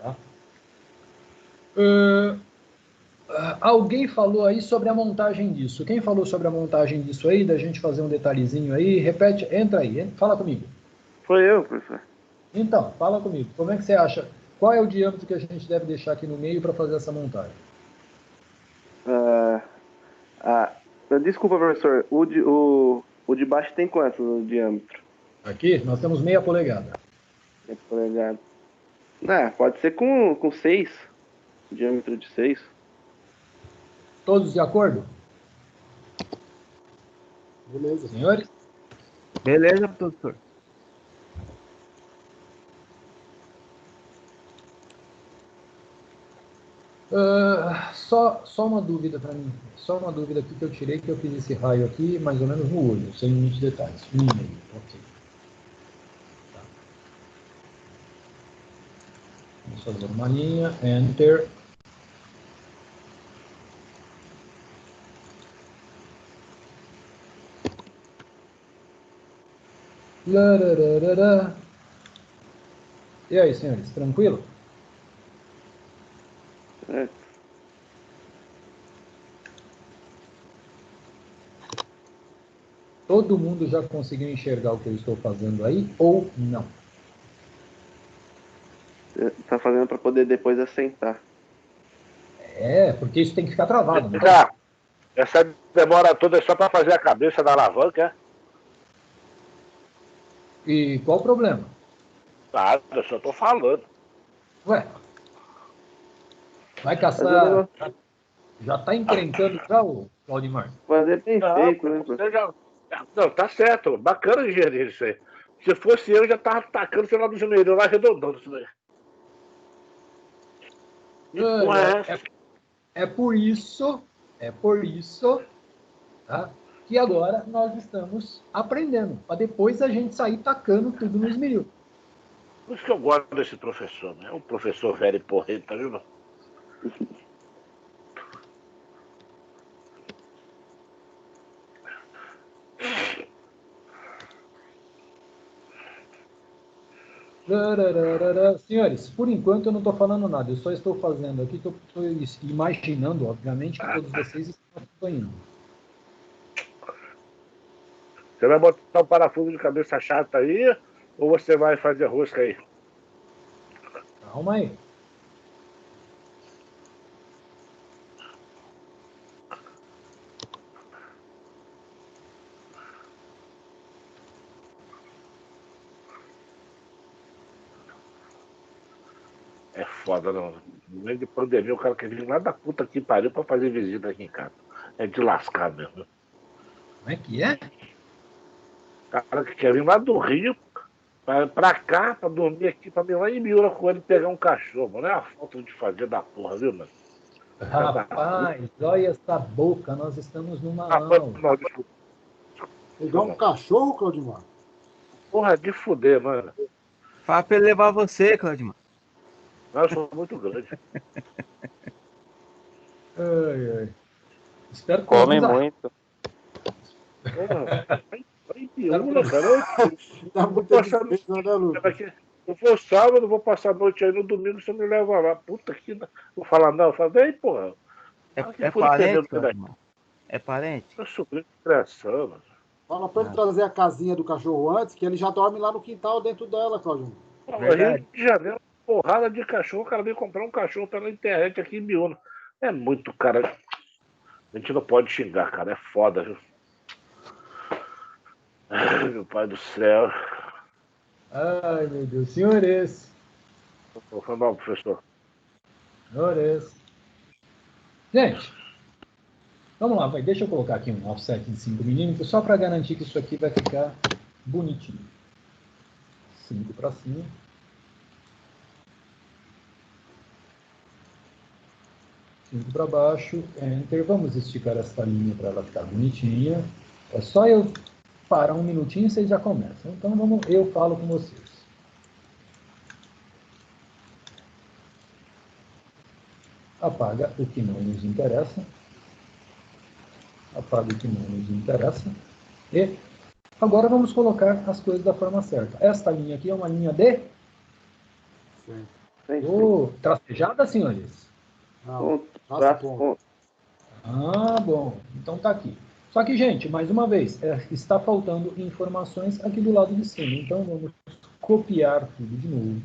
Tá? Alguém falou aí sobre a montagem disso. Quem falou sobre a montagem disso aí, da gente fazer um detalhezinho aí? Repete, entra aí, fala comigo. Foi eu, professor. Então, fala comigo. Como é que você acha? Qual é o diâmetro que a gente deve deixar aqui no meio para fazer essa montagem? Desculpa, professor. O de baixo tem quanto no diâmetro? Aqui nós temos meia polegada. É polegada. Pode ser com 6. Diâmetro de 6. Todos de acordo? Beleza. Senhores? Beleza, professor. Só uma dúvida para mim. Só uma dúvida aqui que eu tirei, que eu fiz esse raio aqui, mais ou menos no olho, sem muitos detalhes. 1,5. Ok. Tá. Vamos fazer uma linha. Enter. Larararara. E aí, senhores, tranquilo? Certo. Todo mundo já conseguiu enxergar o que eu estou fazendo aí ou não? Tá fazendo para poder depois assentar. Porque isso tem que ficar travado, não Cá, essa demora toda é só para fazer a cabeça da alavanca, é? E qual o problema? Nada, eu só tô falando. Ué, vai caçar. Já está encrencando já, o Claudimar? Fazer bem Não, feito, né, professor? você já. Não, tá certo. Bacana engenheiro isso aí. Se fosse eu, já tava tacando sei lá do janeiro, lá arredondando isso daí. E porra é essa? É por isso, tá, que agora nós estamos aprendendo, para depois a gente sair tacando tudo no esmeril. Por isso que eu gosto desse professor, né? É um professor velho e porreta, viu? Senhores, por enquanto eu não estou falando nada, eu só estou fazendo aqui, estou imaginando, obviamente, que todos vocês estão acompanhando. Você vai botar um parafuso de cabeça chata aí, ou você vai fazer rosca aí? Calma aí. É foda, não. No meio de pandemia, o cara quer vir lá da puta que pariu pra fazer visita aqui em casa. É de lascar mesmo. Como é que é? O cara que quer vir lá do Rio pra cá, pra dormir aqui, pra vir lá em Miura com ele pegar um cachorro. Mano, é a falta de fazer da porra, viu, mano? Rapaz, olha essa boca, nós estamos numa Ah, aula. não, desculpa. Pegar um cachorro, Claudimar? Porra, de fuder, mano. Fala pra ele levar você, Claudimar. Eu sou muito grande. Ai, ai. Espero que Come alguns muito. Porra, vai em Miura, cara. Dá muita despesa, né, Lucas? Eu vou sábado, vou passar a noite aí no domingo, você me leva lá. Puta que. Vou falar, não, eu falo, vem, porra. É parente, Claudimar? É parente? Eu sou pressão. Fala pra ele trazer a casinha do cachorro antes, que ele já dorme lá no quintal dentro dela, Claudimar. Rio de Janeiro, porrada de cachorro, o cara veio comprar um cachorro pela internet aqui em Miura. É muito, cara. A gente não pode xingar, cara. É foda, viu? Ai, meu pai do céu. Ai, meu Deus. Senhores. Foi mal, professor. Senhores. Gente, vamos lá. Deixa eu colocar aqui um offset em 5 milímetros, só para garantir que isso aqui vai ficar bonitinho. 5 para cima. 5 para baixo. Enter. Vamos esticar essa linha para ela ficar bonitinha. É só eu parar um minutinho e vocês já começam. Então, eu falo com vocês. Apaga o que não nos interessa. Apaga o que não nos interessa. E agora vamos colocar as coisas da forma certa. Esta linha aqui é uma linha de... tracejada, senhores? Não, Ah, bom. Então tá aqui. Só que, gente, mais uma vez, está faltando informações aqui do lado de cima. Então vamos copiar tudo de novo.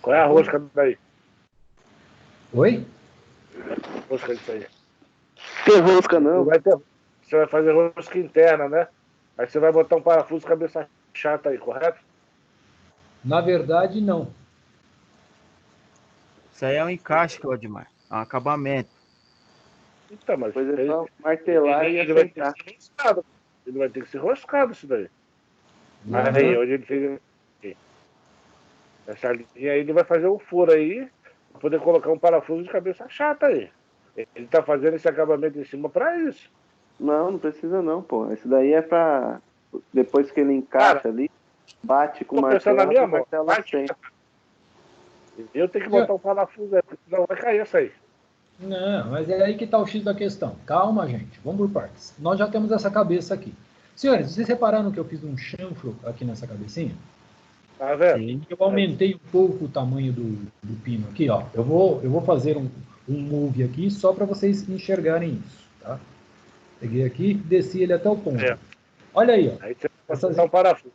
Qual é a rosca daí? Oi? Rosca disso aí. Tem rosca, não? Você vai fazer rosca interna, né? Aí você vai botar um parafuso cabeça chata aí, correto? Na verdade, não. Isso aí é um encaixe, Claudimar. É um acabamento. Então, mas Depois é só martelar e ele vai ter acertar. que ser roscado. Ele vai ter que ser roscado isso daí. Uhum. Aí, onde ele fez essa linha aí, ele vai fazer um furo aí, pra poder colocar um parafuso de cabeça chata aí. Ele tá fazendo esse acabamento em cima pra isso. Não, não precisa não, pô. Esse daí é pra... Depois que ele encaixa Cara, ali, bate com o tô pensando martelo, na minha o mão. martelo Bate. acende. Eu tenho que botar um parafuso aí, porque senão vai cair essa aí. Não, mas é aí que está o X da questão. Calma, gente. Vamos por partes. Nós já temos essa cabeça aqui. Senhores, vocês repararam que eu fiz um chanfro aqui nessa cabecinha? Tá vendo? Sim. Eu aumentei um pouco o tamanho do pino aqui, ó. Eu vou fazer um move aqui só para vocês enxergarem isso, tá? Peguei aqui, desci ele até o ponto. É. Olha aí, ó. Aí você vai botar um parafuso.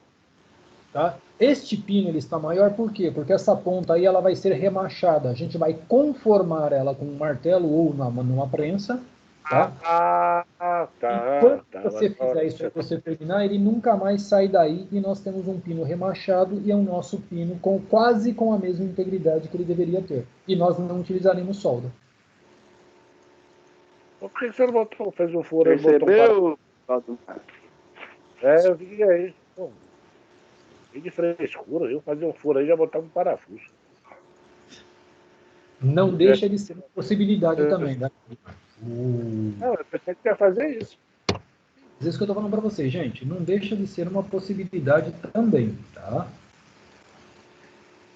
Tá? Este pino ele está maior por quê? Porque essa ponta aí ela vai ser remachada. A gente vai conformar ela com um martelo ou numa prensa. Tá? Tá. E quando você fizer isso e você terminar, ele nunca mais sai daí e nós temos um pino remachado e é o nosso pino quase com a mesma integridade que ele deveria ter. E nós não utilizaremos solda. Por que você não botou, fez um furo e botou um Percebeu? eu vi aí. Pô, que de frescura, eu fazia um furo aí e já botava um parafuso. Não deixa de ser uma possibilidade também, né? Não, eu pensei que ia fazer isso. Às vezes que eu tô falando para vocês, gente, não deixa de ser uma possibilidade também, tá?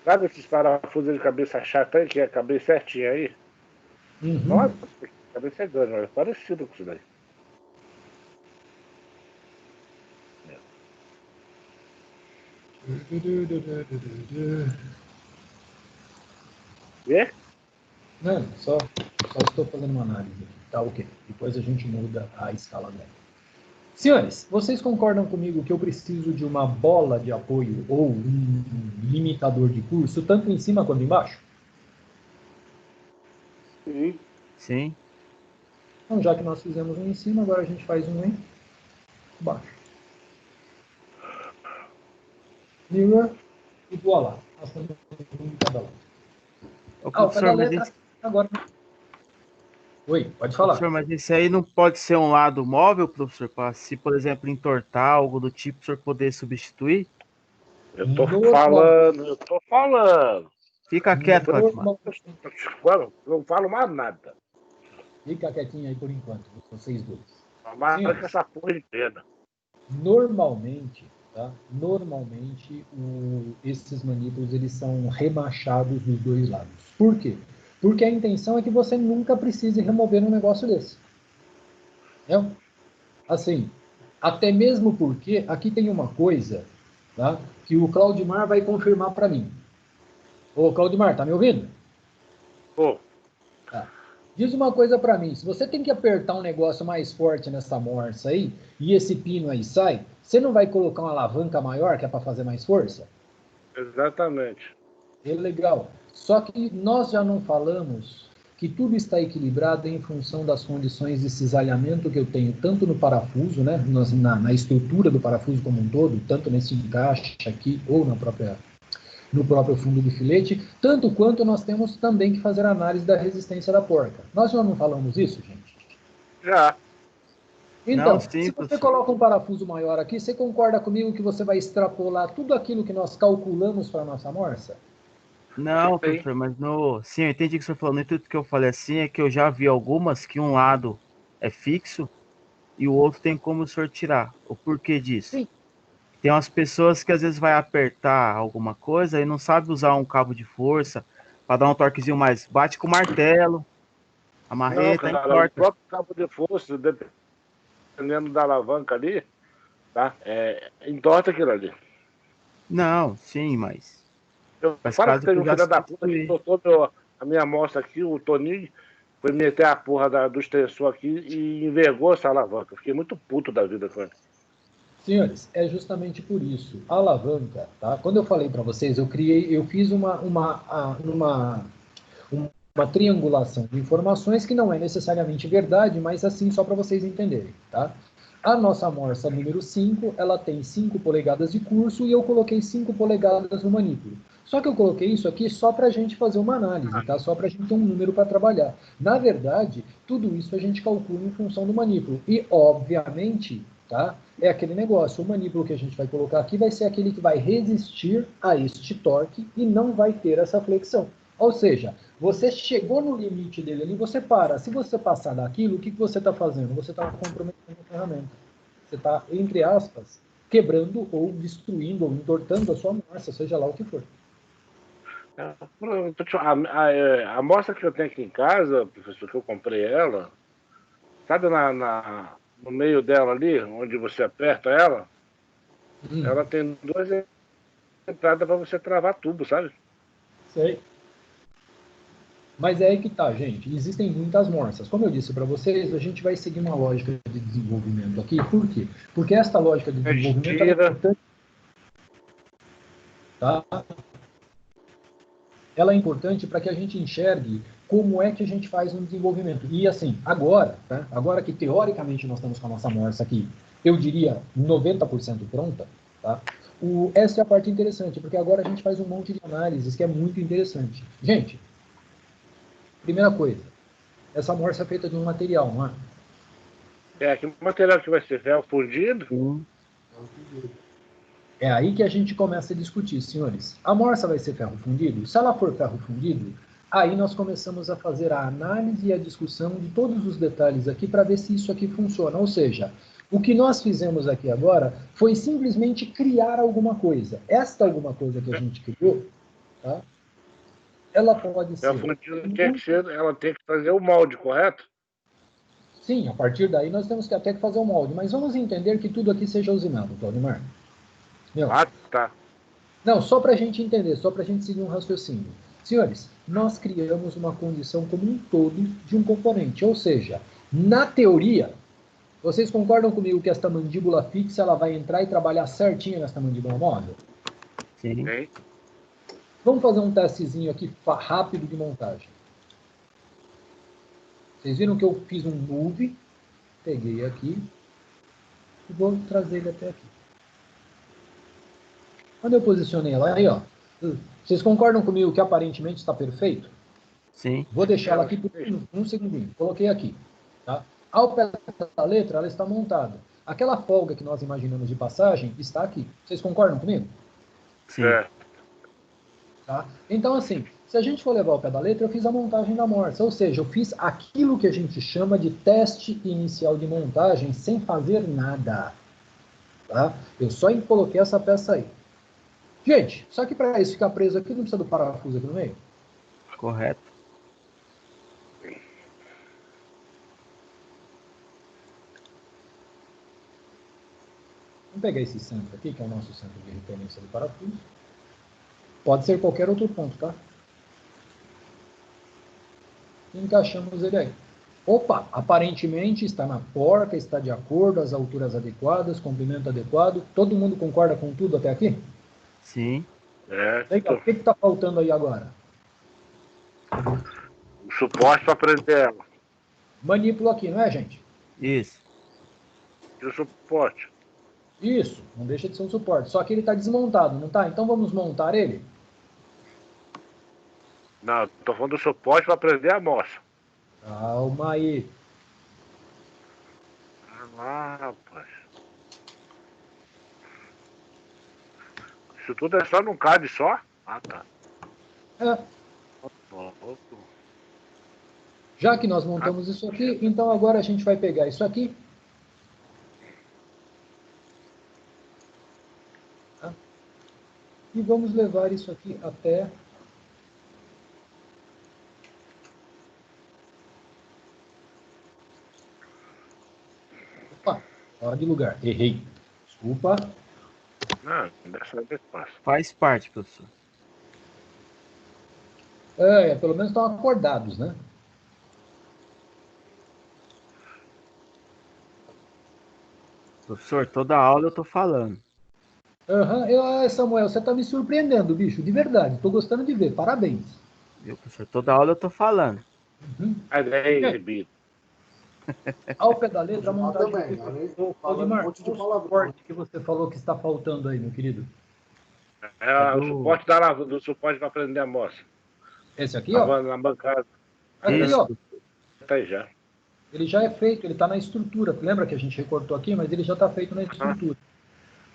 Sabe esses parafusos de cabeça chata aí, que é a cabeça certinha aí? Uhum. Nossa, a cabeça é grande, mas é parecido com isso daí. Vê? Não, só estou fazendo uma análise aqui. Tá, ok. Depois a gente muda a escala dela. Senhores, vocês concordam comigo que eu preciso de uma bola de apoio ou um limitador de curso, tanto em cima quanto embaixo? Sim. Sim. Então, já que nós fizemos um em cima, agora a gente faz um embaixo. Mirror e voilá. Nós temos um em cada lado. Ô, O professor, pé da mas letra, esse, agora... Oi, pode falar. professor, mas esse aí não pode ser um lado móvel, professor, para se, por exemplo, entortar algo do tipo, o senhor poder substituir? Eu tô Normal. falando. Fica quieto, Claudimar. Normal. Não falo mais nada. Fica quietinho aí por enquanto, vocês dois. Marca essa porra de pena. Normalmente, tá? Normalmente esses manípulos eles são remachados dos dois lados. Por quê? Porque a intenção é que você nunca precise remover um negócio desse. Entendeu? Assim, até mesmo porque aqui tem uma coisa, tá? Que o Claudimar vai confirmar para mim. Ô, Claudimar, tá me ouvindo? Pô, Tá. Diz uma coisa para mim, se você tem que apertar um negócio mais forte nessa morsa aí, e esse pino aí sai, você não vai colocar uma alavanca maior que é para fazer mais força? exatamente. É legal. Só que nós já não falamos que tudo está equilibrado em função das condições de cisalhamento que eu tenho, tanto no parafuso, né, na estrutura do parafuso como um todo, tanto nesse encaixe aqui ou no próprio fundo do filete, tanto quanto nós temos também que fazer a análise da resistência da porca. Nós já não falamos isso, gente? Já. Não, Então, sim, se você professor. coloca um parafuso maior aqui, você concorda comigo que você vai extrapolar tudo aquilo que nós calculamos para a nossa morsa? Não, Sim. professor, mas no. Sim, eu entendi o que o senhor falou. Nem tudo que eu falei assim é que eu já vi algumas que um lado é fixo e o outro tem como o senhor tirar. O porquê disso? Sim. Tem umas pessoas que às vezes vai apertar alguma coisa e não sabe usar um cabo de força para dar um torquezinho mais. Bate com o martelo, a Não, marreta, cara, o entorta. próprio cabo de força, dependendo da alavanca ali, tá? Entorta aquilo ali. Não, sim, mas. Eu Mas falo que caso teve um precisasse filho da puta que substituir. tortou a minha amostra aqui, o Toninho, foi meter a porra do extensor aqui e envergou essa alavanca. Eu fiquei muito puto da vida com ele. Senhores, é justamente por isso. A alavanca, tá? Quando eu falei para vocês, eu fiz uma triangulação de informações que não é necessariamente verdade, mas assim só para vocês entenderem, tá? A nossa morsa número 5, ela tem 5 polegadas de curso e eu coloquei 5 polegadas no manípulo. Só que eu coloquei isso aqui só para a gente fazer uma análise, tá? Só para a gente ter um número para trabalhar. Na verdade, tudo isso a gente calcula em função do manípulo. E, obviamente, tá? É aquele negócio, o manípulo que a gente vai colocar aqui vai ser aquele que vai resistir a este torque e não vai ter essa flexão. Ou seja, você chegou no limite dele ali, você para. Se você passar daquilo, o que você está fazendo? Você está comprometendo a ferramenta. Você está, entre aspas, quebrando ou destruindo ou entortando a sua morsa, seja lá o que for. A amostra que eu tenho aqui em casa, professor, que eu comprei ela, sabe no meio dela ali, onde você aperta ela, ela tem 2 entradas para você travar tubo, sabe? Sei. Mas é aí que tá, gente. Existem muitas morsas. Como eu disse para vocês, a gente vai seguir uma lógica de desenvolvimento aqui. Por quê? Porque esta lógica de desenvolvimento é importante. Tá? Ela é importante para que a gente enxergue como é que a gente faz um desenvolvimento. E assim, agora, tá? Agora que teoricamente nós estamos com a nossa morsa aqui, eu diria 90% pronta, tá? Essa é a parte interessante, porque agora a gente faz um monte de análises que é muito interessante. Gente, primeira coisa, essa morsa é feita de um material, não é? Que material que vai ser ferro fundido? É aí que a gente começa a discutir, senhores. A morsa vai ser ferro fundido? Se ela for ferro fundido, aí nós começamos a fazer a análise e a discussão de todos os detalhes aqui para ver se isso aqui funciona. Ou seja, o que nós fizemos aqui agora foi simplesmente criar alguma coisa. Esta alguma coisa que a gente criou, tá? Ela pode ser... Ferro fundido ela tem que fazer o molde, correto? Sim, a partir daí nós temos que fazer o molde. Mas vamos entender que tudo aqui seja usinado, Claudimar. Ah, tá. Não, só para a gente entender, só para a gente seguir um raciocínio. Senhores, nós criamos uma condição como um todo de um componente, ou seja, na teoria, vocês concordam comigo que esta mandíbula fixa ela vai entrar e trabalhar certinho nesta mandíbula móvel? Sim. Ok? Vamos fazer um testezinho aqui rápido de montagem. Vocês viram que eu fiz um move, peguei aqui e vou trazer ele até aqui. Quando eu posicionei ela aí, ó, vocês concordam comigo que aparentemente está perfeito? Sim. Vou deixar ela aqui por um segundinho. Coloquei aqui. Tá? Ao pé da letra, ela está montada. Aquela folga que nós imaginamos de passagem está aqui. Vocês concordam comigo? Sim. Tá? Então, assim, se a gente for levar ao pé da letra, eu fiz a montagem da morsa. Ou seja, eu fiz aquilo que a gente chama de teste inicial de montagem sem fazer nada. Tá? Eu só coloquei essa peça aí. Gente, só que para isso ficar preso aqui, não precisa do parafuso aqui no meio? Correto. Vamos pegar esse centro aqui, que é o nosso centro de referência do parafuso. Pode ser qualquer outro ponto, tá? E encaixamos ele aí. Opa, aparentemente está na porca, está de acordo, as alturas adequadas, comprimento adequado. Todo mundo concorda com tudo até aqui? Sim. Legal. O que está faltando aí agora? O suporte para prender ela. Manipula aqui, não é, gente? Isso. E o suporte? Isso, não deixa de ser um suporte. Só que ele está desmontado, não está? Então vamos montar ele? Não, estou falando do suporte para prender a moça. Calma aí. Ah, rapaz. Isso tudo é só num card só? Ah, tá. É. Já que nós montamos isso aqui, então agora a gente vai pegar isso aqui. Tá? E vamos levar isso aqui até... Opa, fora de lugar. Errei. Desculpa. Não, dessa vez passa. Faz parte, professor. Pelo menos estão acordados, né? Professor, toda aula eu tô falando. Samuel, você está me surpreendendo, bicho, de verdade. Estou gostando de ver. Parabéns. Viu, professor? Toda aula eu tô falando. Mas é exibido. Ao pé da letra, a montagem... também. Odimar, Um monte de qual o palavrão. suporte que você falou que está faltando aí, meu querido? É o suporte do suporte para prender a moça. Esse aqui, ó. Na bancada. Aqui, Isso. ó. Tá aí já. Ele já é feito, ele está na estrutura. Lembra que a gente recortou aqui, mas ele já está feito na estrutura.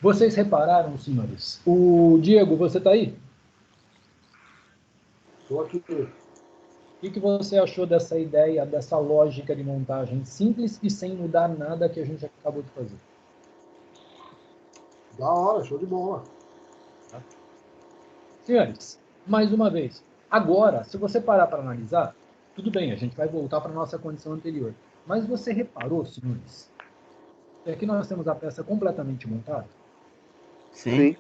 Vocês repararam, senhores? O Diego, você está aí? Estou aqui. O que você achou dessa ideia, dessa lógica de montagem simples e sem mudar nada que a gente acabou de fazer? Da hora, show de bola. Senhores, mais uma vez, agora, se você parar para analisar, tudo bem, a gente vai voltar para a nossa condição anterior. Mas você reparou, senhores, que aqui nós temos a peça completamente montada? Sim.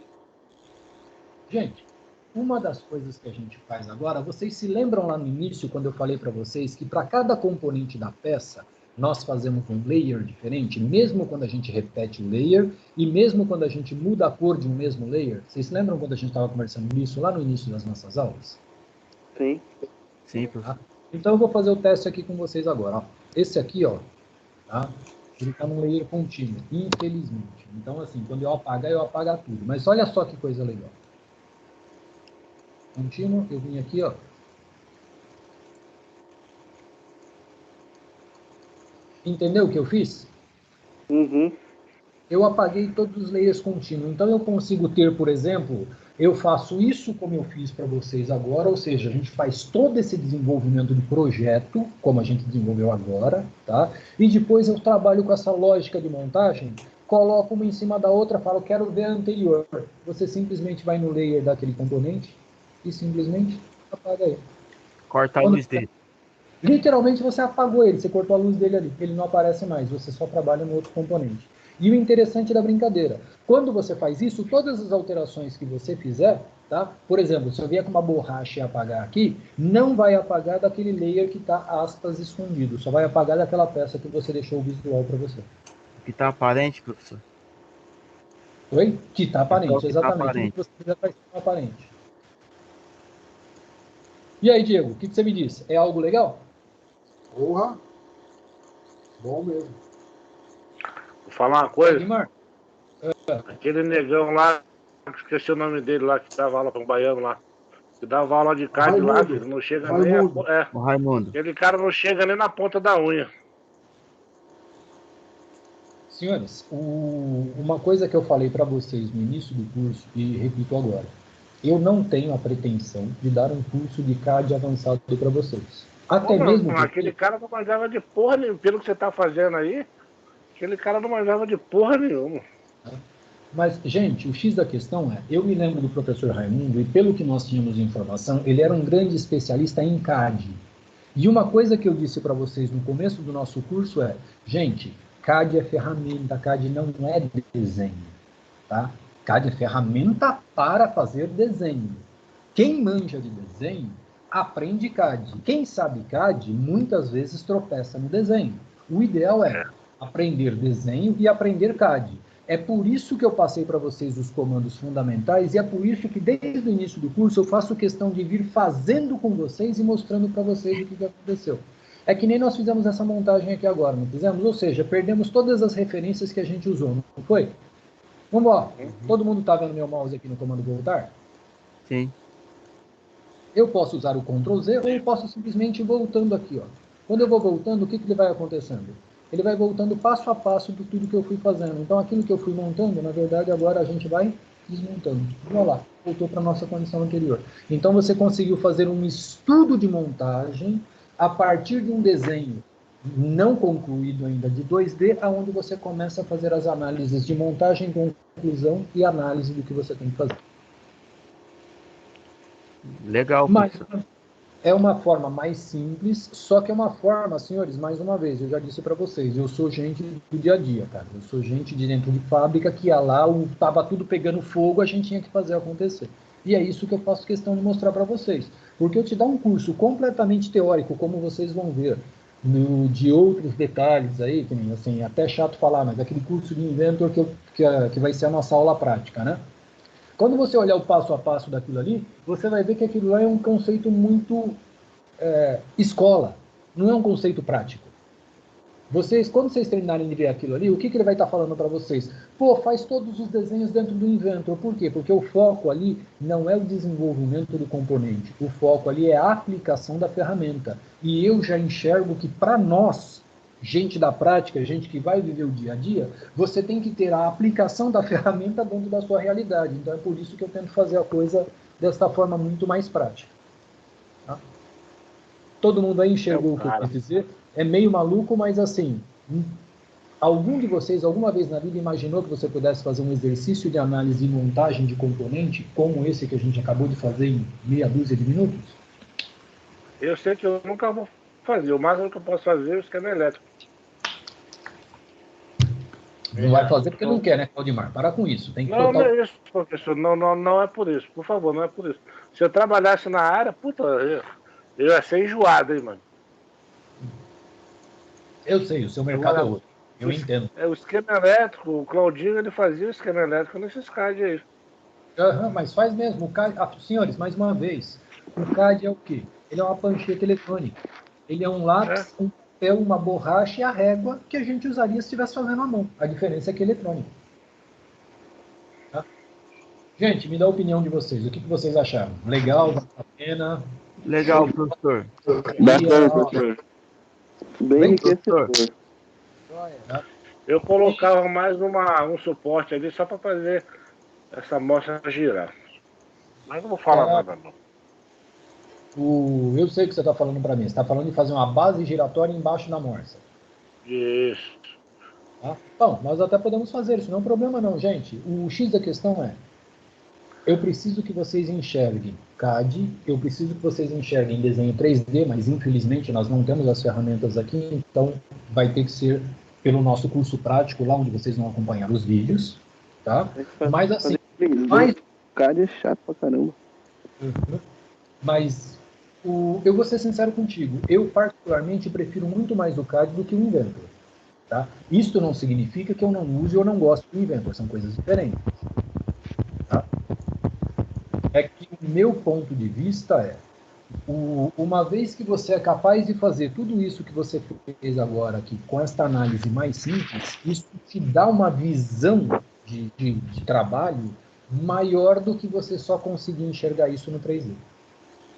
Gente, uma das coisas que a gente faz agora, vocês se lembram lá no início, quando eu falei para vocês que para cada componente da peça, nós fazemos um layer diferente, mesmo quando a gente repete o layer e mesmo quando a gente muda a cor de um mesmo layer? Vocês se lembram quando a gente estava conversando nisso lá no início das nossas aulas? Sim. Sim, professor. Tá? Então eu vou fazer o teste aqui com vocês agora. Ó. Esse aqui, ó, tá? Ele está no layer contínuo, infelizmente. Então, assim, quando eu apagar tudo. Mas olha só que coisa legal. Contínuo, eu vim aqui, ó. Entendeu o que eu fiz? Uhum. Eu apaguei todos os layers contínuos. Então eu consigo ter, por exemplo, eu faço isso como eu fiz para vocês agora, ou seja, a gente faz todo esse desenvolvimento de projeto, como a gente desenvolveu agora, tá? E depois eu trabalho com essa lógica de montagem, coloco uma em cima da outra, falo, quero ver a anterior. Você simplesmente vai no layer daquele componente e simplesmente apaga ele. Corta a luz dele. Literalmente você apagou ele, você cortou a luz dele ali, ele não aparece mais, você só trabalha no outro componente. E o interessante da brincadeira, quando você faz isso, todas as alterações que você fizer, tá? Por exemplo, se eu vier com uma borracha e apagar aqui, não vai apagar daquele layer que está, aspas, escondido. Só vai apagar daquela peça que você deixou o visual para você. Que tá aparente, professor. Oi? Que está aparente, que tá exatamente. aparente. O que você fizer vai ser aparente. E aí, Diego, o que você me diz? É algo legal? Porra! Bom mesmo. Vou falar uma coisa. Edmar? Aquele negão lá, esqueci o nome dele lá, que dava aula para um baiano lá. Que dava aula de CAD lá, Raimundo. filho. Não chega Raimundo. nem a. O Raimundo. Aquele cara não chega nem na ponta da unha. Senhores, uma coisa que eu falei para vocês no início do curso, e repito agora, eu não tenho a pretensão de dar um curso de CAD avançado para vocês. Até Pô, mesmo mano, aquele cara não manjava de porra nenhuma. Pelo que você tá fazendo aí, aquele cara não manjava de porra nenhuma. Mas, gente, o X da questão é, eu me lembro do professor Raimundo, e pelo que nós tínhamos de informação, ele era um grande especialista em CAD. E uma coisa que eu disse para vocês no começo do nosso curso é, gente, CAD é ferramenta, CAD não é desenho, tá? CAD é ferramenta para fazer desenho. Quem manja de desenho, aprende CAD. Quem sabe CAD, muitas vezes tropeça no desenho. O ideal é aprender desenho e aprender CAD. É por isso que eu passei para vocês os comandos fundamentais e é por isso que desde o início do curso eu faço questão de vir fazendo com vocês e mostrando para vocês o que aconteceu. É que nem nós fizemos essa montagem aqui agora, não fizemos? Ou seja, perdemos todas as referências que a gente usou, não foi? Vamos lá. Todo mundo está vendo meu mouse aqui no comando voltar? Sim. Eu posso usar o Ctrl Z ou eu posso simplesmente ir voltando aqui, ó. Quando eu vou voltando, o que ele vai acontecendo? Ele vai voltando passo a passo de tudo que eu fui fazendo. Então, aquilo que eu fui montando, na verdade, agora a gente vai desmontando. Olha lá, voltou para a nossa condição anterior. Então, você conseguiu fazer um estudo de montagem a partir de um desenho não concluído ainda de 2D, aonde você começa a fazer as análises de montagem, conclusão e análise do que você tem que fazer. Legal. Mas é uma forma mais simples, só que é uma forma, senhores, mais uma vez, eu já disse para vocês, eu sou gente do dia a dia, cara. Eu sou gente de dentro de fábrica que ia lá, tava tudo pegando fogo, a gente tinha que fazer acontecer. E é isso que eu faço questão de mostrar para vocês. Porque eu te dar um curso completamente teórico, como vocês vão ver, de outros detalhes aí, que nem assim, até chato falar, mas aquele curso de Inventor que vai ser a nossa aula prática, né? Quando você olhar o passo a passo daquilo ali, você vai ver que aquilo lá é um conceito muito escola, não é um conceito prático. Quando vocês terminarem de ver aquilo ali, o que ele vai estar falando para vocês? Pô, faz todos os desenhos dentro do Inventor. Por quê? Porque o foco ali não é o desenvolvimento do componente. O foco ali é a aplicação da ferramenta. E eu já enxergo que para nós, gente da prática, gente que vai viver o dia a dia, você tem que ter a aplicação da ferramenta dentro da sua realidade. Então é por isso que eu tento fazer a coisa desta forma muito mais prática. Tá? Todo mundo aí enxergou o que eu quis dizer? É meio maluco, mas assim, algum de vocês alguma vez na vida imaginou que você pudesse fazer um exercício de análise e montagem de componente como esse que a gente acabou de fazer em meia dúzia de minutos? Eu sei que eu nunca vou fazer. O máximo que eu posso fazer é o esquema elétrico. Não vai fazer porque não quer, né, Claudimar? Para com isso. Tem que não é isso, professor. Não é por isso. Por favor, não é por isso. Se eu trabalhasse na área, puta, eu ia ser enjoado, hein, mano. Eu sei, o seu mercado é outro. Eu entendo. O esquema elétrico, o Claudinho, ele fazia o esquema elétrico nesses CAD aí. Mas faz mesmo. O CAD, senhores, mais uma vez, o CAD é o quê? Ele é uma pancheta eletrônica. Ele é um lápis, um papel, uma borracha e a régua que a gente usaria se estivesse fazendo à mão. A diferença é que é eletrônico. Tá? Gente, me dá a opinião de vocês. O que vocês acharam? Legal? Vale a pena? Legal, professor. Bacana, professor. Bem enriquecedor. Eu colocava mais um suporte ali só para fazer essa amostra girar. Mas não vou falar nada, não. Eu sei o que você está falando para mim. Você está falando de fazer uma base giratória embaixo da morsa. Isso. Tá? Bom, nós até podemos fazer isso. Não é um problema não, gente. O X da questão é, eu preciso que vocês enxerguem CAD, eu preciso que vocês enxerguem desenho 3D, mas infelizmente nós não temos as ferramentas aqui, então vai ter que ser pelo nosso curso prático, lá onde vocês vão acompanhar os vídeos, tá? Mas assim, mais... CAD é chato pra caramba. Mas eu vou ser sincero contigo, eu particularmente prefiro muito mais o CAD do que o Inventor. Tá? Isto não significa que eu não use ou não gosto do Inventor, são coisas diferentes. Tá? É que o meu ponto de vista é, uma vez que você é capaz de fazer tudo isso que você fez agora aqui, com esta análise mais simples, isso te dá uma visão de trabalho maior do que você só conseguir enxergar isso no 3D.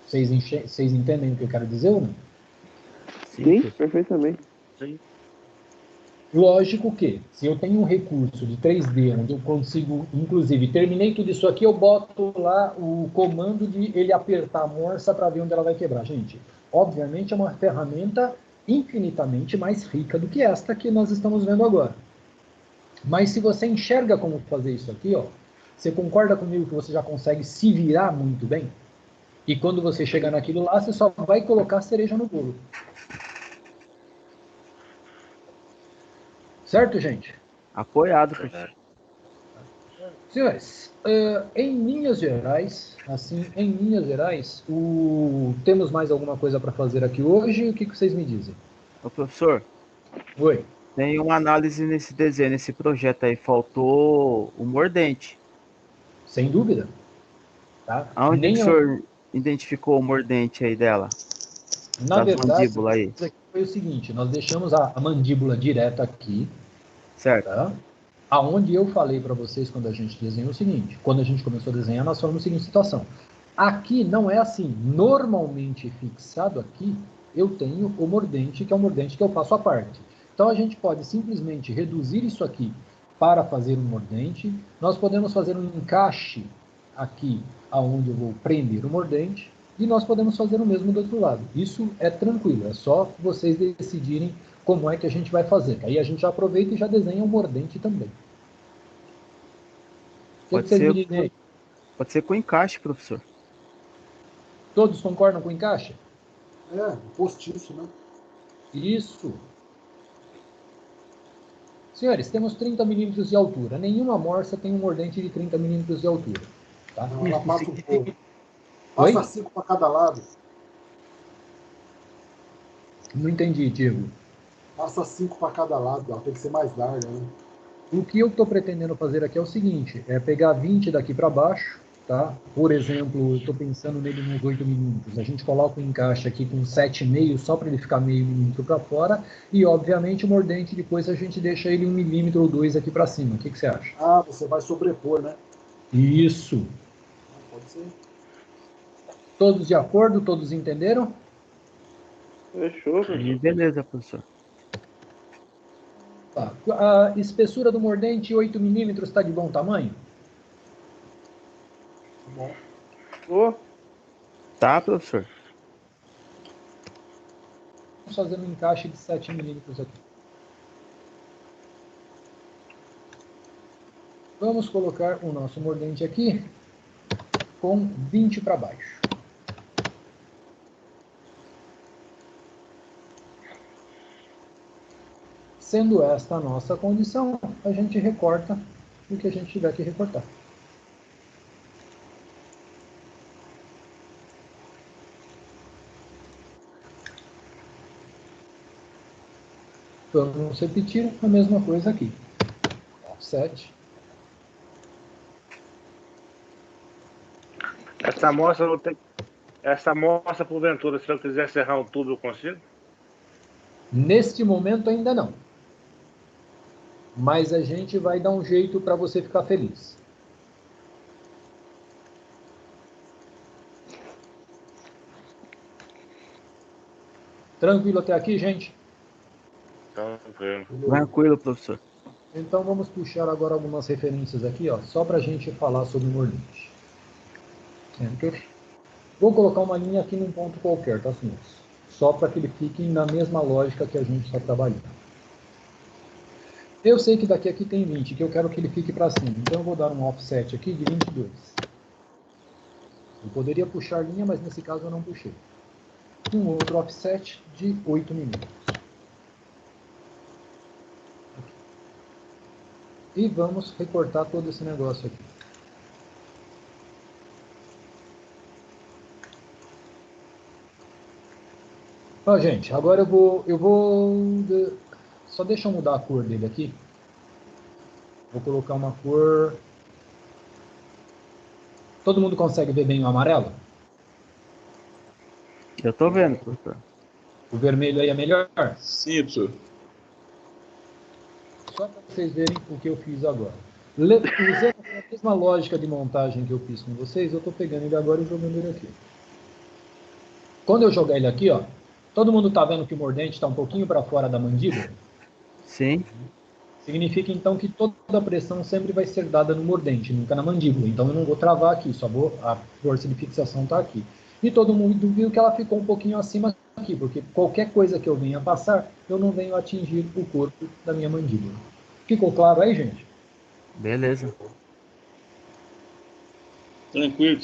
Vocês entendem o que eu quero dizer ou não? Sim, perfeitamente. Sim. Lógico que, se eu tenho um recurso de 3D, onde eu consigo, inclusive, terminei tudo isso aqui, eu boto lá o comando de ele apertar a morsa para ver onde ela vai quebrar. Gente, obviamente é uma ferramenta infinitamente mais rica do que esta que nós estamos vendo agora. Mas se você enxerga como fazer isso aqui, ó, você concorda comigo que você já consegue se virar muito bem? E quando você chegar naquilo lá, você só vai colocar a cereja no bolo. Certo, gente? Apoiado, professor. Senhores, em linhas gerais, temos mais alguma coisa para fazer aqui hoje? O que vocês me dizem? Ô, professor, Oi. tem uma análise nesse desenho, nesse projeto aí. Faltou o mordente. Sem dúvida. Tá? Aonde que o senhor identificou o mordente aí dela? Na verdade, mandíbula aí. foi o seguinte, nós deixamos a mandíbula direta aqui. Certo. Tá? Aonde eu falei para vocês quando a gente desenhou o seguinte, quando a gente começou a desenhar, nós falamos a seguinte situação. Aqui não é assim, normalmente fixado aqui, eu tenho o mordente, que é o mordente que eu faço à parte. Então a gente pode simplesmente reduzir isso aqui para fazer um mordente, nós podemos fazer um encaixe aqui, aonde eu vou prender o mordente, e nós podemos fazer o mesmo do outro lado. Isso é tranquilo, é só vocês decidirem como é que a gente vai fazer. Aí a gente já aproveita e já desenha o mordente também. Pode ser com encaixe, professor. Todos concordam com o encaixe? Postiço, né? Isso. Senhores, temos 30 milímetros de altura. Nenhuma morsa tem um mordente de 30 milímetros de altura. Tá? Não, ela passa um pouco. Passa 5 para cada lado. Não entendi, Diego. Passa 5 para cada lado, ela tem que ser mais larga, né? O que eu estou pretendendo fazer aqui é o seguinte, é pegar 20 daqui para baixo, tá? Por exemplo, eu estou pensando nele nos 8 milímetros. A gente coloca o encaixe aqui com 7,5 só para ele ficar meio milímetro para fora e, obviamente, o mordente depois a gente deixa ele 1 milímetro ou 2 aqui para cima. O que você acha? Ah, você vai sobrepor, né? Isso. Pode ser. Todos de acordo? Todos entenderam? Fechou, beleza, professor. Tá. A espessura do mordente, 8 milímetros, está de bom tamanho? Bom. Tá, professor. Vamos fazer um encaixe de 7 milímetros aqui. Vamos colocar o nosso mordente aqui com 20 para baixo. Sendo esta a nossa condição, a gente recorta o que a gente tiver que recortar. Vamos repetir a mesma coisa aqui. Offset. Essa amostra não tem. Essa amostra, porventura, se eu quiser serrar um tubo, eu consigo? Neste momento ainda não. Mas a gente vai dar um jeito para você ficar feliz. Tranquilo até aqui, gente? Tranquilo, professor. Então vamos puxar agora algumas referências aqui, ó, só para a gente falar sobre o mordente. Enter. Vou colocar uma linha aqui num ponto qualquer, tá, senhores? Só para que ele fique na mesma lógica que a gente está trabalhando. Eu sei que daqui aqui tem 20, que eu quero que ele fique para cima. Então eu vou dar um offset aqui de 22. Eu poderia puxar linha, mas nesse caso eu não puxei. E um outro offset de 8 milímetros. e vamos recortar todo esse negócio aqui. Ó, gente, agora só deixa eu mudar a cor dele aqui. Vou colocar uma cor... Todo mundo consegue ver bem o amarelo? Eu tô vendo, professor. O vermelho aí é melhor? Sim, professor. Só para vocês verem o que eu fiz agora. Usando a mesma lógica de montagem que eu fiz com vocês, eu estou pegando ele agora e jogando ele aqui. Quando eu jogar ele aqui, ó, todo mundo está vendo que o mordente está um pouquinho para fora da mandíbula? Sim. Significa, então, que toda a pressão sempre vai ser dada no mordente, nunca na mandíbula. Então, eu não vou travar aqui, a força de fixação está aqui. E todo mundo viu que ela ficou um pouquinho acima aqui, porque qualquer coisa que eu venha passar, eu não venho atingir o corpo da minha mandíbula. Ficou claro aí, gente? Beleza. Tranquilo.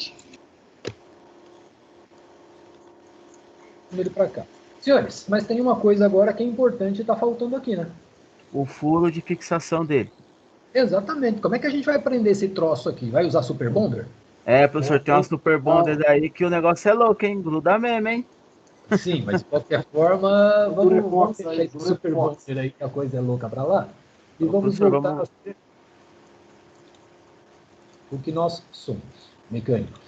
Ele para cá. Senhores, mas tem uma coisa agora que é importante e está faltando aqui, né? O furo de fixação dele. Exatamente. Como é que a gente vai prender esse troço aqui? Vai usar Super Bonder? É, professor, tem uma Super Bonder aí que o negócio é louco, hein? Gruda mesmo, hein? Sim, mas de qualquer forma, vamos Durepox deixar aí, esse Super Durepox. Bonder aí, que a coisa é louca para lá. E Ô, vamos professor, voltar vamos- a ser o que nós somos, mecânicos.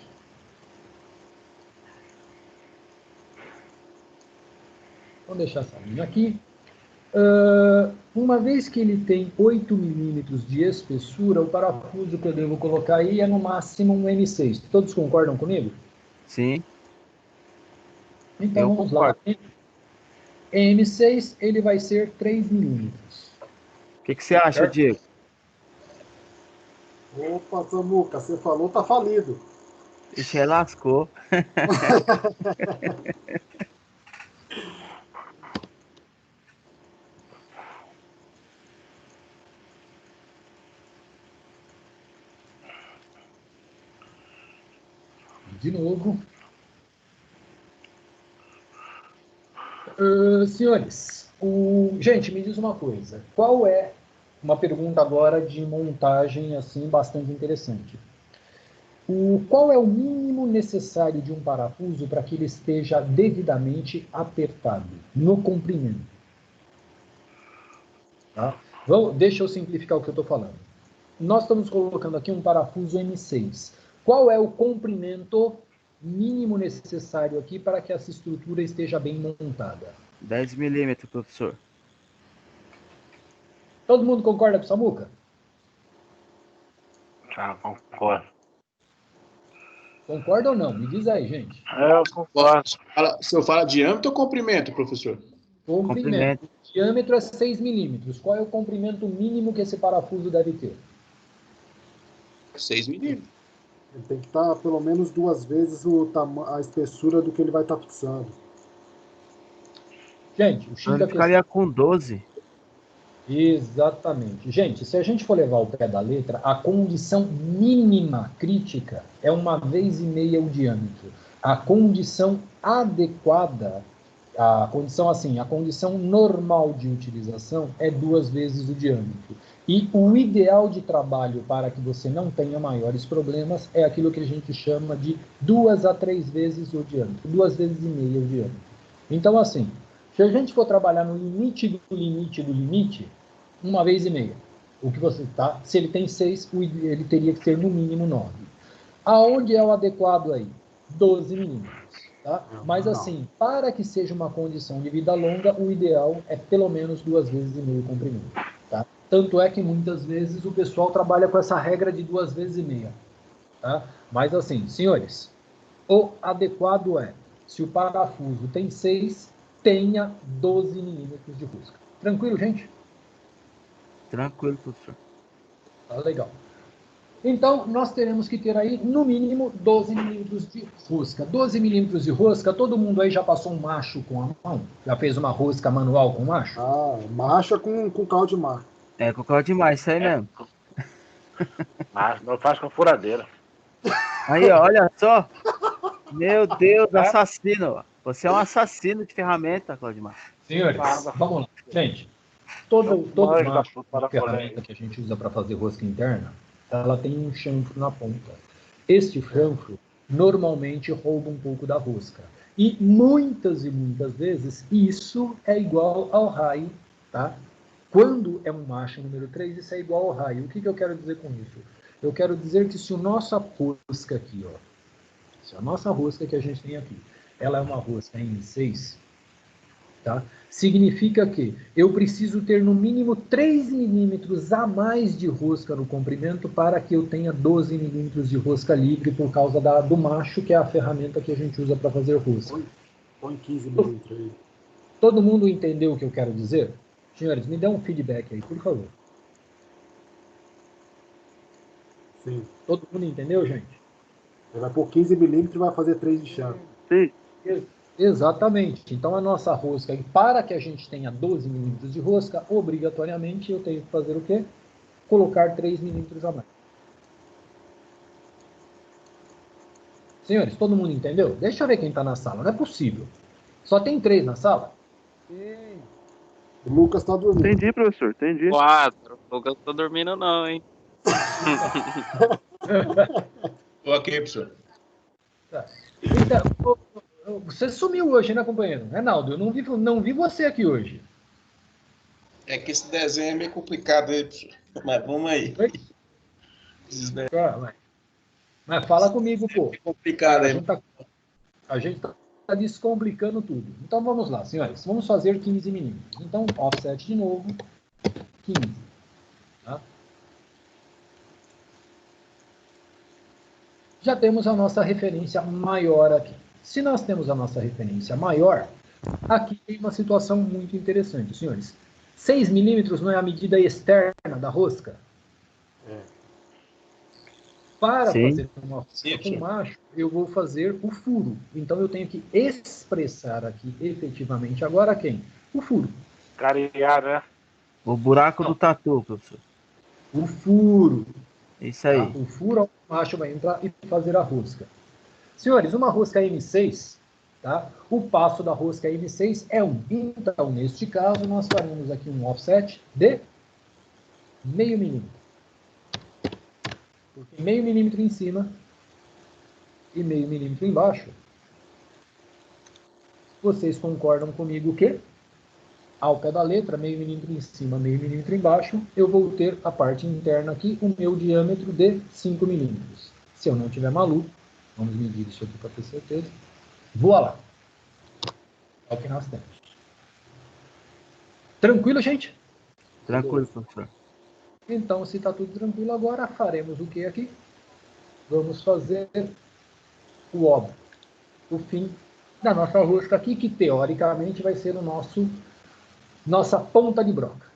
Vamos deixar essa linha aqui. Uma vez que ele tem 8 milímetros de espessura, o parafuso que eu devo colocar aí é no máximo um M6. Todos concordam comigo? Sim, Então eu vamos lá. concordo. M6 ele vai ser 3 milímetros. O que você acha, Certo? Diego? Opa, Samuca, você falou, tá falido. Ixi, aí lascou. De novo. Senhores, gente, me diz uma coisa. Qual é uma pergunta agora de montagem assim bastante interessante? Qual é o mínimo necessário de um parafuso para que ele esteja devidamente apertado no comprimento? Tá? Deixa eu simplificar o que eu estou falando. Nós estamos colocando aqui um parafuso M6. Qual é o comprimento mínimo necessário aqui para que essa estrutura esteja bem montada? 10 milímetros, professor. Todo mundo concorda com o Samuca? Tá, concordo. Concorda ou não? Me diz aí, gente. Eu concordo. O senhor fala diâmetro ou comprimento, professor? Comprimento. O diâmetro é 6 milímetros. Qual é o comprimento mínimo que esse parafuso deve ter? 6 milímetros. Ele tem que estar pelo menos 2 vezes a espessura do que ele vai estar fixando. Gente, o X Ele da ficaria questão... com 12. Exatamente. Gente, se a gente for levar o pé da letra, a condição mínima crítica é 1,5 vezes o diâmetro. A condição adequada, a condição normal de utilização é 2 vezes o diâmetro. E o ideal de trabalho para que você não tenha maiores problemas é aquilo que a gente chama de 2 a 3 vezes o diâmetro, 2,5 vezes o diâmetro. Então, assim, se a gente for trabalhar no limite do limite do limite, 1,5 vezes. O que você tá? Se ele tem 6, ele teria que ser no mínimo 9. Aonde é o adequado aí? 12 milímetros. Tá? Mas assim, para que seja uma condição de vida longa, o ideal é pelo menos 2,5 vezes o comprimento. Tá? Tanto é que muitas vezes o pessoal trabalha com essa regra de 2,5 vezes. Tá? Mas assim, senhores, o adequado é, se o parafuso tem 6, tenha 12 milímetros de rosca. Tranquilo, gente? Tranquilo, professor. Tá legal. Então, nós teremos que ter aí, no mínimo, 12 milímetros de rosca. 12 milímetros de rosca, todo mundo aí já passou um macho com a mão? Já fez uma rosca manual com macho? Ah, marcha com caldo de mar. É, concordo demais, isso aí mesmo. Mas não faz com furadeira. Aí, ó, olha só. Meu Deus, assassino. Você é um assassino de ferramenta, Claudimar. Senhores, vamos lá. Gente, Toda Mas da máquina, parafolé. ferramenta que a gente usa para fazer rosca interna, ela tem um chanfro na ponta. Este chanfro normalmente rouba um pouco da rosca. E muitas vezes isso é igual ao raio, tá? Quando é um macho número 3, isso é igual ao raio. O que eu quero dizer com isso? Eu quero dizer que se a nossa rosca aqui, ó, se a nossa rosca que a gente tem aqui, ela é uma rosca M6, tá? Significa que eu preciso ter no mínimo 3 milímetros a mais de rosca no comprimento para que eu tenha 12 milímetros de rosca livre por causa do macho, que é a ferramenta que a gente usa para fazer rosca. Põe 15 milímetros aí. Todo mundo entendeu o que eu quero dizer? Senhores, me dê um feedback aí, por favor. Sim. Todo mundo entendeu, gente? Ele vai pôr 15 milímetros e vai fazer 3 de chave. Sim. Exatamente. Então, a nossa rosca, para que a gente tenha 12 milímetros de rosca, obrigatoriamente eu tenho que fazer o quê? Colocar 3 milímetros a mais. Senhores, todo mundo entendeu? Deixa eu ver quem está na sala. Não é possível. Só tem 3 na sala? O Lucas tá dormindo. Entendi, professor, entendi. 4. O Lucas não tá dormindo, não, hein? Tô aqui, professor. Tá. Então, você sumiu hoje, né, companheiro? Reinaldo, eu não vi você aqui hoje. É que esse desenho é meio complicado aí, professor. Mas vamos aí. Oi? Mas fala comigo, pô. É complicado aí. A gente tá descomplicando tudo. Então vamos lá, senhores. Vamos fazer 15 milímetros. Então, offset de novo, 15. Tá? Já temos a nossa referência maior aqui. Se nós temos a nossa referência maior, aqui tem uma situação muito interessante, senhores. 6 milímetros não é a medida externa da rosca? Para fazer uma rosca com macho, eu vou fazer o furo. Então, eu tenho que expressar aqui, efetivamente, agora quem? O furo. Cariar, né? O buraco do tatu, professor. O furo. Isso aí. Tá? O furo, o macho vai entrar e fazer a rosca. Senhores, uma rosca M6, tá? O passo da rosca M6 é 1. Então, neste caso, nós faremos aqui um offset de meio milímetro. Porque meio milímetro em cima e meio milímetro embaixo. Vocês concordam comigo que, ao pé da letra, meio milímetro em cima, meio milímetro embaixo, eu vou ter a parte interna aqui, o meu diâmetro de 5 milímetros. Se eu não tiver maluco, vamos medir isso aqui para ter certeza. Voa lá. É o que nós temos. Tranquilo, gente? Tranquilo, professor. Então, se está tudo tranquilo, agora faremos o que aqui? Vamos fazer o óbvio, o fim da nossa rosca aqui, que teoricamente vai ser nossa ponta de broca.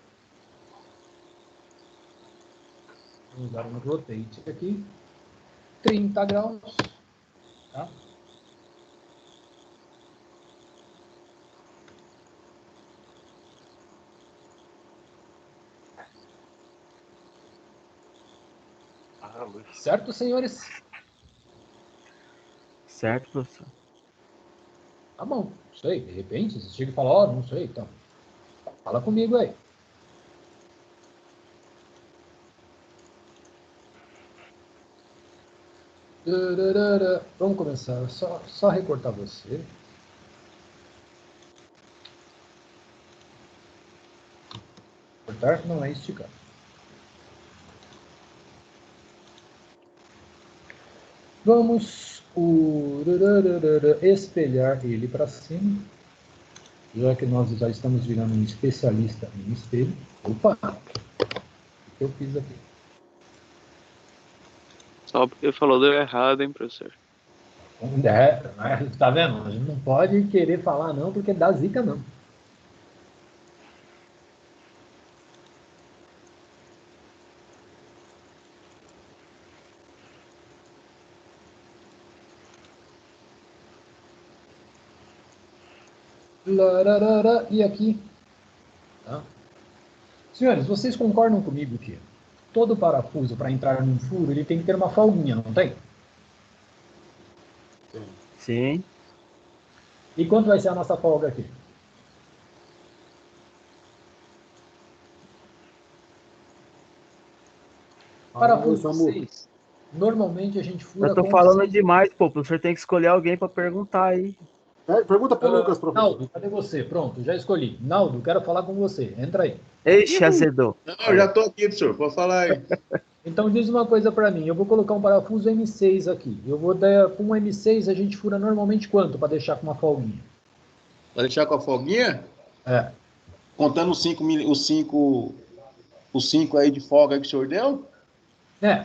Vamos dar um rotate aqui, 30 graus, tá? Certo, senhores? Certo, professor. Tá bom, não sei, de repente, você chega e fala, ó, não sei, então, fala comigo aí. Vamos começar, só recortar você. Cortar não é esticar. Vamos espelhar ele para cima, já que nós já estamos virando um especialista em espelho. Opa! O que eu fiz aqui? Só porque falou deu errado, hein, professor? Tá vendo? A gente não pode querer falar não, porque dá zica não. E aqui. Tá? Senhores, vocês concordam comigo que todo parafuso para entrar num furo ele tem que ter uma folguinha, não tem? Sim. E quanto vai ser a nossa folga aqui? Parafuso Samu. 6, normalmente a gente fura Eu tô com falando 6. demais, pô. O professor tem que escolher alguém pra perguntar aí. Pergunta pro Lucas, professor. Naldo, cadê você? Pronto, já escolhi. Naldo, quero falar com você. Entra aí. Eixe, azedou. Não, eu já tô aqui, professor. Pode falar aí. Então diz uma coisa para mim. Eu vou colocar um parafuso M6 aqui. Eu vou dar com um M6 a gente fura normalmente quanto para deixar com uma folguinha? Vai deixar com a folguinha? É. Contando os 5 aí de folga que o senhor deu?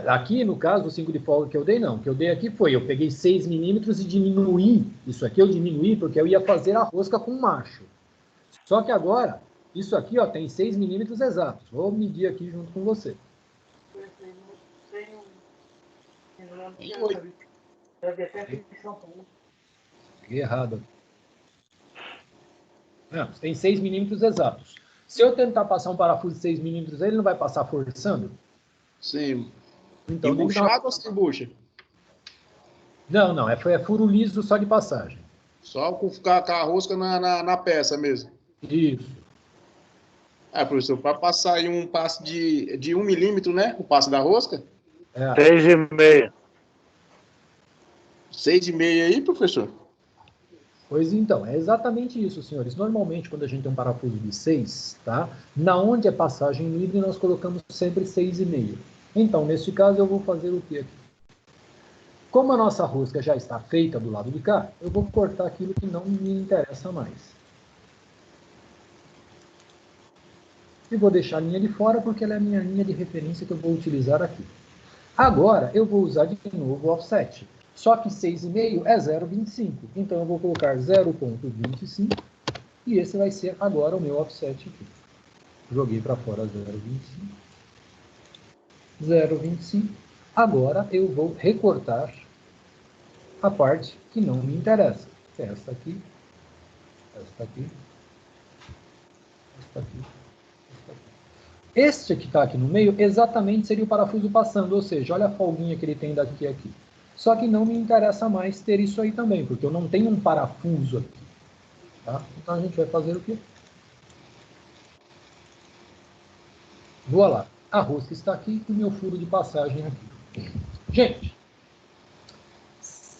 Aqui, no caso, o 5 de folga que eu dei, não. O que eu dei aqui foi, eu peguei 6 milímetros e diminuí. Isso aqui eu diminuí porque eu ia fazer a rosca com macho. Só que agora, isso aqui ó, tem 6 milímetros exatos. Vou medir aqui junto com você. Peguei errado. Não, tem 6 milímetros exatos. Se eu tentar passar um parafuso de 6 milímetros, ele não vai passar forçando? Sim. Então, Embuchado ou sem bucha? Não, é furo liso só de passagem. Só com ficar com a rosca na peça mesmo. Isso. Professor, para passar aí um passo de 1 milímetro, né? O passo da rosca? 3,5. 6,5 aí, professor? Pois então, é exatamente isso, senhores. Normalmente, quando a gente tem um parafuso de 6, tá? Na onde é passagem livre, nós colocamos sempre 6,5. Então, neste caso, eu vou fazer o que aqui? Como a nossa rosca já está feita do lado de cá, eu vou cortar aquilo que não me interessa mais. E vou deixar a linha de fora, porque ela é a minha linha de referência que eu vou utilizar aqui. Agora, eu vou usar de novo o offset. Só que 6,5 é 0,25. Então, eu vou colocar 0,25 e esse vai ser agora o meu offset aqui. Joguei para fora 0,25. 0,25. Agora, eu vou recortar a parte que não me interessa. Que é esta aqui, esta aqui, esta aqui, esta aqui. Este que está aqui no meio, exatamente seria o parafuso passando, ou seja, olha a folguinha que ele tem daqui a aqui. Só que não me interessa mais ter isso aí também, porque eu não tenho um parafuso aqui. Tá? Então a gente vai fazer o quê? Vou lá. A rosca está aqui e o meu furo de passagem aqui. Gente,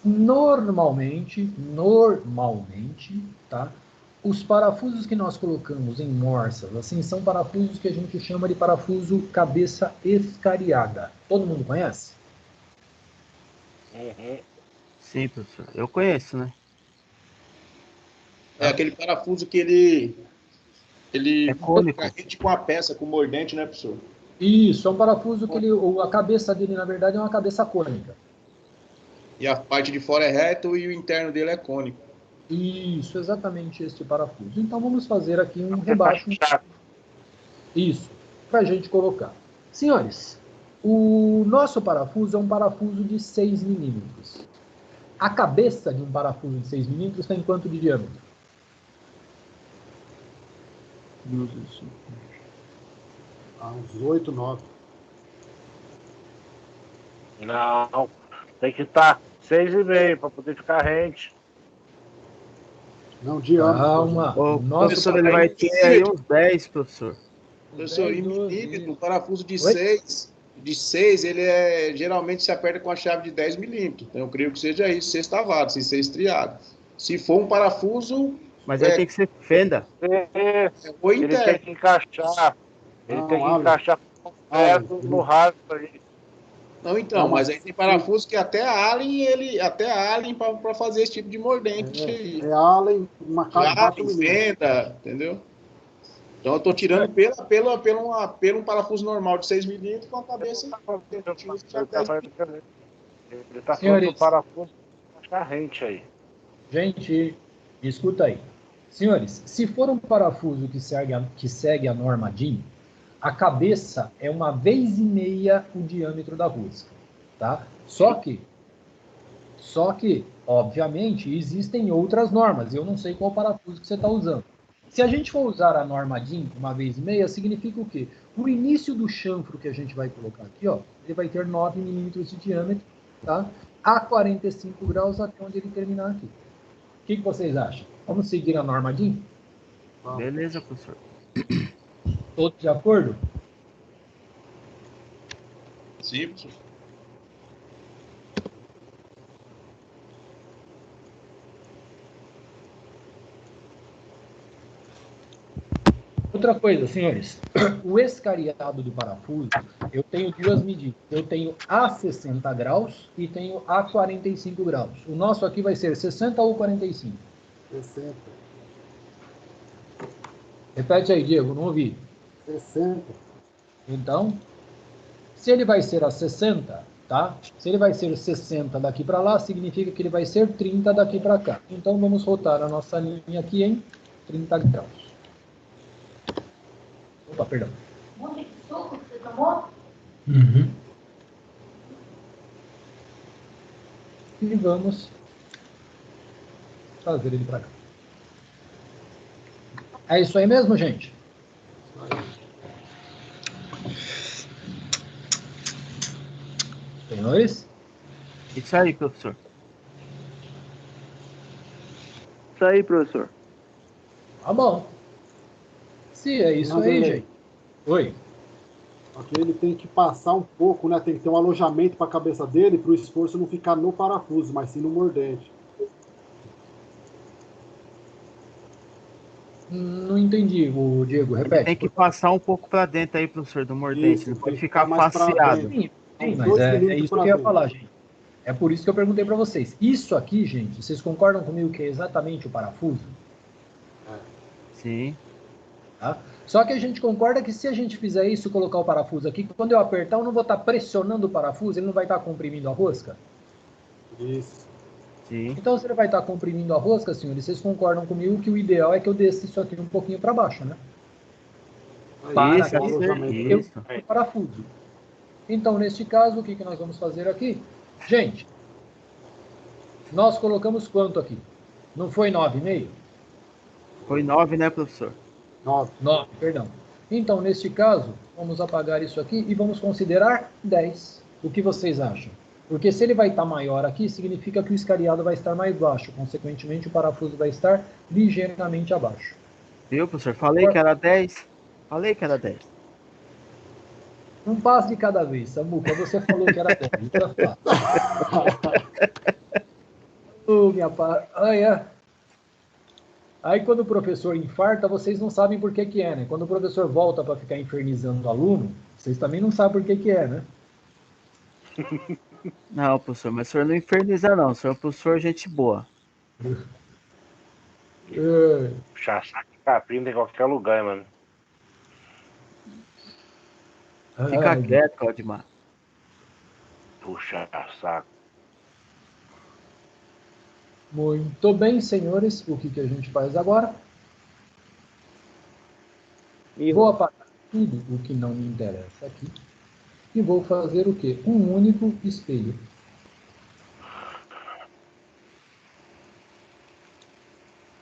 normalmente, tá? Os parafusos que nós colocamos em morsas, assim, são parafusos que a gente chama de parafuso cabeça escariada. Todo mundo conhece? Sim, professor. Eu conheço, né? É aquele parafuso que ele É cônico. rende com a peça, com o mordente, né, professor? Isso, é um parafuso que a cabeça dele, na verdade, é uma cabeça cônica. E a parte de fora é reto e o interno dele é cônico. Isso, exatamente este parafuso. Então, vamos fazer aqui um rebaixo. Isso, para a gente colocar. Senhores, o nosso parafuso é um parafuso de 6 milímetros. A cabeça de um parafuso de 6 milímetros tem quanto de diâmetro? Uns 8, 9. Não, tem que estar 6,5 para poder ficar rente. Não, diâmetro. Calma. O Nosso professor ele vai ter aí uns 10, professor. Professor, em milímetro, o parafuso de 6, ele geralmente se aperta com a chave de 10 milímetros. Então, eu creio que seja isso, sextavado, sem ser estriado. Se for um parafuso... Mas aí tem que ser fenda. Ou Ele interno. tem que encaixar. Ele tem que encaixar no rastro aí. Não, então, mas aí tem parafuso que até a Allen para fazer esse tipo de mordente. É Allen, uma cada 4 Allen, milímetros. fenda, entendeu? Então eu tô tirando pelo um parafuso normal de 6 milímetros com a cabeça. Ele tá falando Senhores. do parafuso ficar rente aí. Gente, escuta aí. Senhores, se for um parafuso que segue a norma DIN, a cabeça é 1,5 vezes o diâmetro da rosca, tá? Só que, obviamente, existem outras normas. Eu não sei qual parafuso que você está usando. Se a gente for usar a norma DIN 1,5 vezes, significa o quê? O início do chanfro que a gente vai colocar aqui, ó, ele vai ter 9 milímetros de diâmetro, tá? A 45 graus até onde ele terminar aqui. O que vocês acham? Vamos seguir a norma DIN? Beleza, professor. Todos de acordo? Sim, professor. Outra coisa, senhores, o escariado do parafuso, eu tenho duas medidas. Eu tenho a 60 graus e tenho a 45 graus. O nosso aqui vai ser 60 ou 45? 60. Repete aí, Diego, não ouvi. 60. Então, se ele vai ser a 60, tá? Se ele vai ser 60 daqui para lá, significa que ele vai ser 30 daqui para cá. Então, vamos rotar a nossa linha aqui em 30 graus. Opa, perdão. Muito de suco que você tomou? Uhum. E vamos trazer ele para cá. É isso aí mesmo, gente? Senhores? Isso aí, professor. Isso aí, professor. Tá bom. Se é isso aí, gente. Oi. Aqui ele tem que passar um pouco, né? Tem que ter um alojamento para a cabeça dele, para o esforço não ficar no parafuso, mas sim no mordente. Não entendi, o Diego, repete. Tem que passar um pouco para dentro aí, professor, do mordente. Isso, não pode tem que ficar ficar mais pra faceado. dentro. Sim, Uns mas 2 é milímetros isso pra que eu ia dentro. falar, gente. É por isso que eu perguntei para vocês. Isso aqui, gente, vocês concordam comigo que é exatamente o parafuso? Sim. Tá? Só que a gente concorda que se a gente fizer isso, colocar o parafuso aqui, quando eu apertar, eu não vou estar pressionando o parafuso, ele não vai estar comprimindo a rosca? Isso. Sim. Então, se ele vai estar comprimindo a rosca, senhores, vocês concordam comigo que o ideal é que eu desça isso aqui um pouquinho para baixo, né? Para Isso, que eu isso. o parafuso. Então, neste caso, o que nós vamos fazer aqui? Gente, nós colocamos quanto aqui? Não foi 9,5? Foi 9, né, professor? 9. 9, perdão. Então, neste caso, vamos apagar isso aqui e vamos considerar 10. O que vocês acham? Porque se ele vai estar maior aqui, significa que o escariado vai estar mais baixo. Consequentemente, o parafuso vai estar ligeiramente abaixo. Viu, professor? Falei que era 10. Falei que era 10. Um passo de cada vez, Samuca. Você falou que era 10. Então, minha pá. Aí, quando o professor infarta, vocês não sabem por que é, né? Quando o professor volta para ficar infernizando o aluno, vocês também não sabem por que é, né? Não, professor, mas o senhor não inferniza, não. O senhor é professor gente boa. Puxar saco de capim em qualquer lugar, mano. Fica quieto, Claudimar. Puxar saco. Muito bem, senhores. O que a gente faz agora? Vou apagar tudo o que não me interessa aqui. E vou fazer o quê? Um único espelho.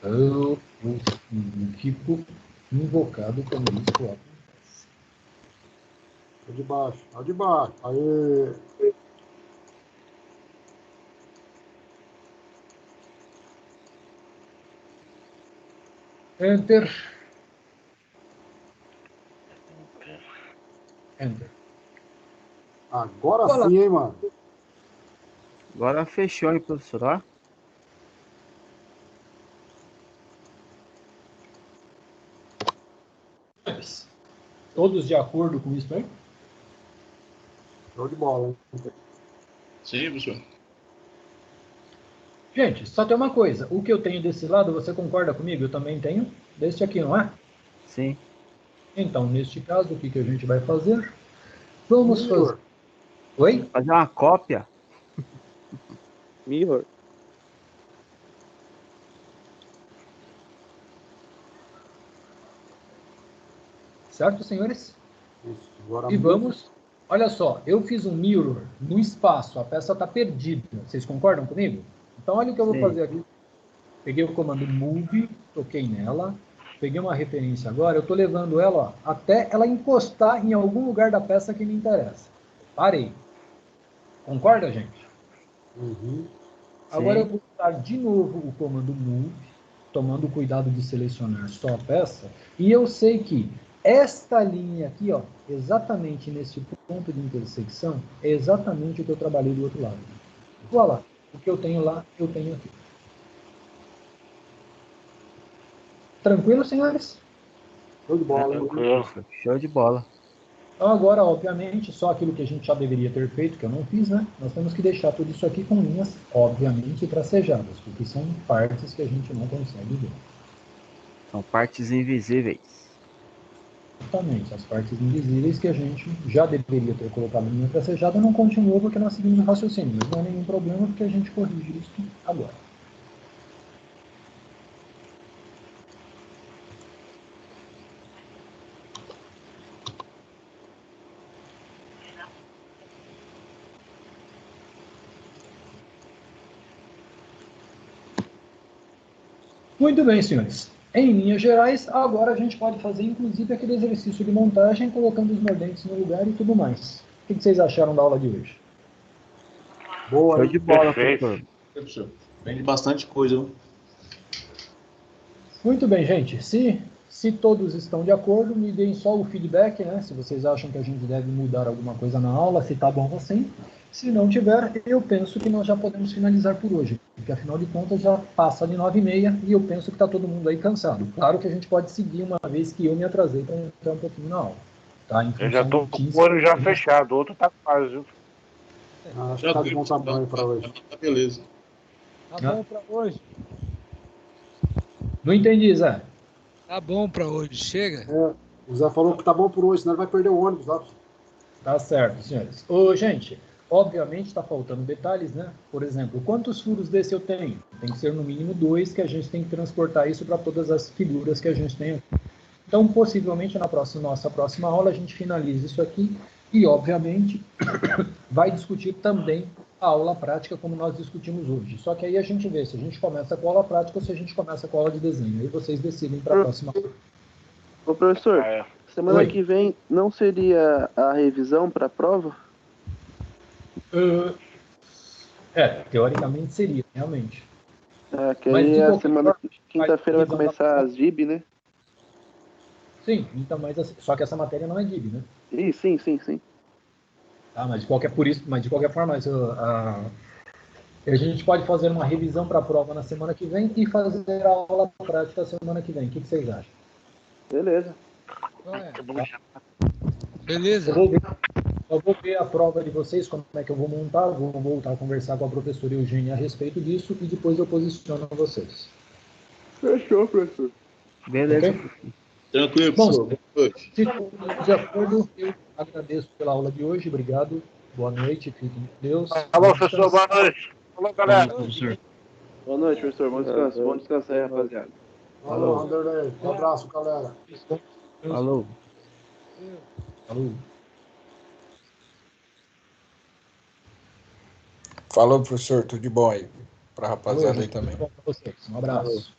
Eu fico invocado quando isso acontece. Ao de baixo. Ao de baixo. Aê. Enter. Enter. Agora Olá. sim, hein, mano? Agora fechou, hein, professor? Ó. Todos de acordo com isso aí? Show de bola, hein? Sim, professor. Gente, só tem uma coisa. O que eu tenho desse lado, você concorda comigo? Eu também tenho deste aqui, não é? Sim. Então, neste caso, o que a gente vai fazer? Vamos Mirror. fazer... Oi? Fazer uma cópia. Mirror. Certo, senhores? Isso. Agora E vamos... Olha só, eu fiz um mirror no espaço. A peça está perdida. Vocês concordam comigo? Então, olha o que eu vou Sim. fazer aqui. Peguei o comando Move, toquei nela. Peguei uma referência agora. Eu estou levando ela ó, até ela encostar em algum lugar da peça que me interessa. Parei. Concorda, gente? Uhum. Agora Sim. eu vou usar de novo o comando Move, tomando cuidado de selecionar só a peça. E eu sei que Esta linha aqui, ó, exatamente nesse ponto de intersecção, é exatamente o que eu trabalhei do outro lado. Olha lá, o que eu tenho lá, eu tenho aqui. Tranquilo, senhores? Show de bola, hein? Show de bola. Então agora, obviamente, só aquilo que a gente já deveria ter feito, que eu não fiz, né? Nós temos que deixar tudo isso aqui com linhas, obviamente, tracejadas, porque são partes que a gente não consegue ver. São partes invisíveis. Exatamente, as partes invisíveis que a gente já deveria ter colocado linha tracejada, não continuou porque nós seguimos o raciocínio, mas não é nenhum problema porque a gente corrige isso agora. Muito bem, senhores. Em linhas gerais, agora a gente pode fazer, inclusive, aquele exercício de montagem, colocando os mordentes no lugar e tudo mais. O que vocês acharam da aula de hoje? Boa, Show hein? de bola, Perfeito. professor. Vende bastante coisa, viu? Muito bem, gente. Se todos estão de acordo, me deem só o feedback, né? Se vocês acham que a gente deve mudar alguma coisa na aula, se tá bom assim. Se não tiver, eu penso que nós já podemos finalizar por hoje, porque afinal de contas já passa de 9h30 e eu penso que está todo mundo aí cansado. Claro que a gente pode seguir uma vez que eu me atrasei para entrar um pouquinho na aula. Tá? Eu já tô com o olho já fechado, o outro tá quase, viu? Acho que tá de bom tamanho para hoje. Tá beleza. Tá bom pra hoje. Não entendi, Zé. Tá bom pra hoje. Chega. É, o Zé falou que tá bom por hoje, senão ele vai perder o ônibus lá. Tá certo, senhores. Ô, gente, obviamente está faltando detalhes, né? Por exemplo, quantos furos desse eu tenho? Tem que ser no mínimo 2, que a gente tem que transportar isso para todas as figuras que a gente tem aqui. Então, possivelmente, na nossa próxima aula, a gente finaliza isso aqui e, obviamente, vai discutir também a aula prática como nós discutimos hoje. Só que aí a gente vê se a gente começa com a aula prática ou se a gente começa com a aula de desenho. Aí vocês decidem para a próxima aula. Ô, professor, semana Oi. que vem não seria a revisão para a prova? Teoricamente seria, realmente. Que Mas, aí de a qualquer semana, forma, quinta-feira vai revisão começar da- as GIB, né? Sim, então, só que essa matéria não é DIB, né? Sim. Tá, mas de qualquer forma, a gente pode fazer uma revisão para a prova na semana que vem e fazer a aula prática semana que vem. O que vocês acham? Beleza. Beleza. Eu vou ver a prova de vocês, como é que eu vou montar, vou voltar a conversar com a professora Eugênia a respeito disso e depois eu posiciono vocês. Fechou, professor. Beleza. Ok? Tranquilo, Bom, professor. se todos de acordo, eu agradeço pela aula de hoje, obrigado, boa noite, fiquem com Deus. Alô, professor, boa noite. Alô, galera. Boa noite, professor. Bom descanso. Bom descanso aí, rapaziada. Falou, Anderley. Um abraço, galera. Alô. Falou. Falou, professor, tudo de bom aí. Pra rapaziada aí também. Bom pra vocês. Um abraço.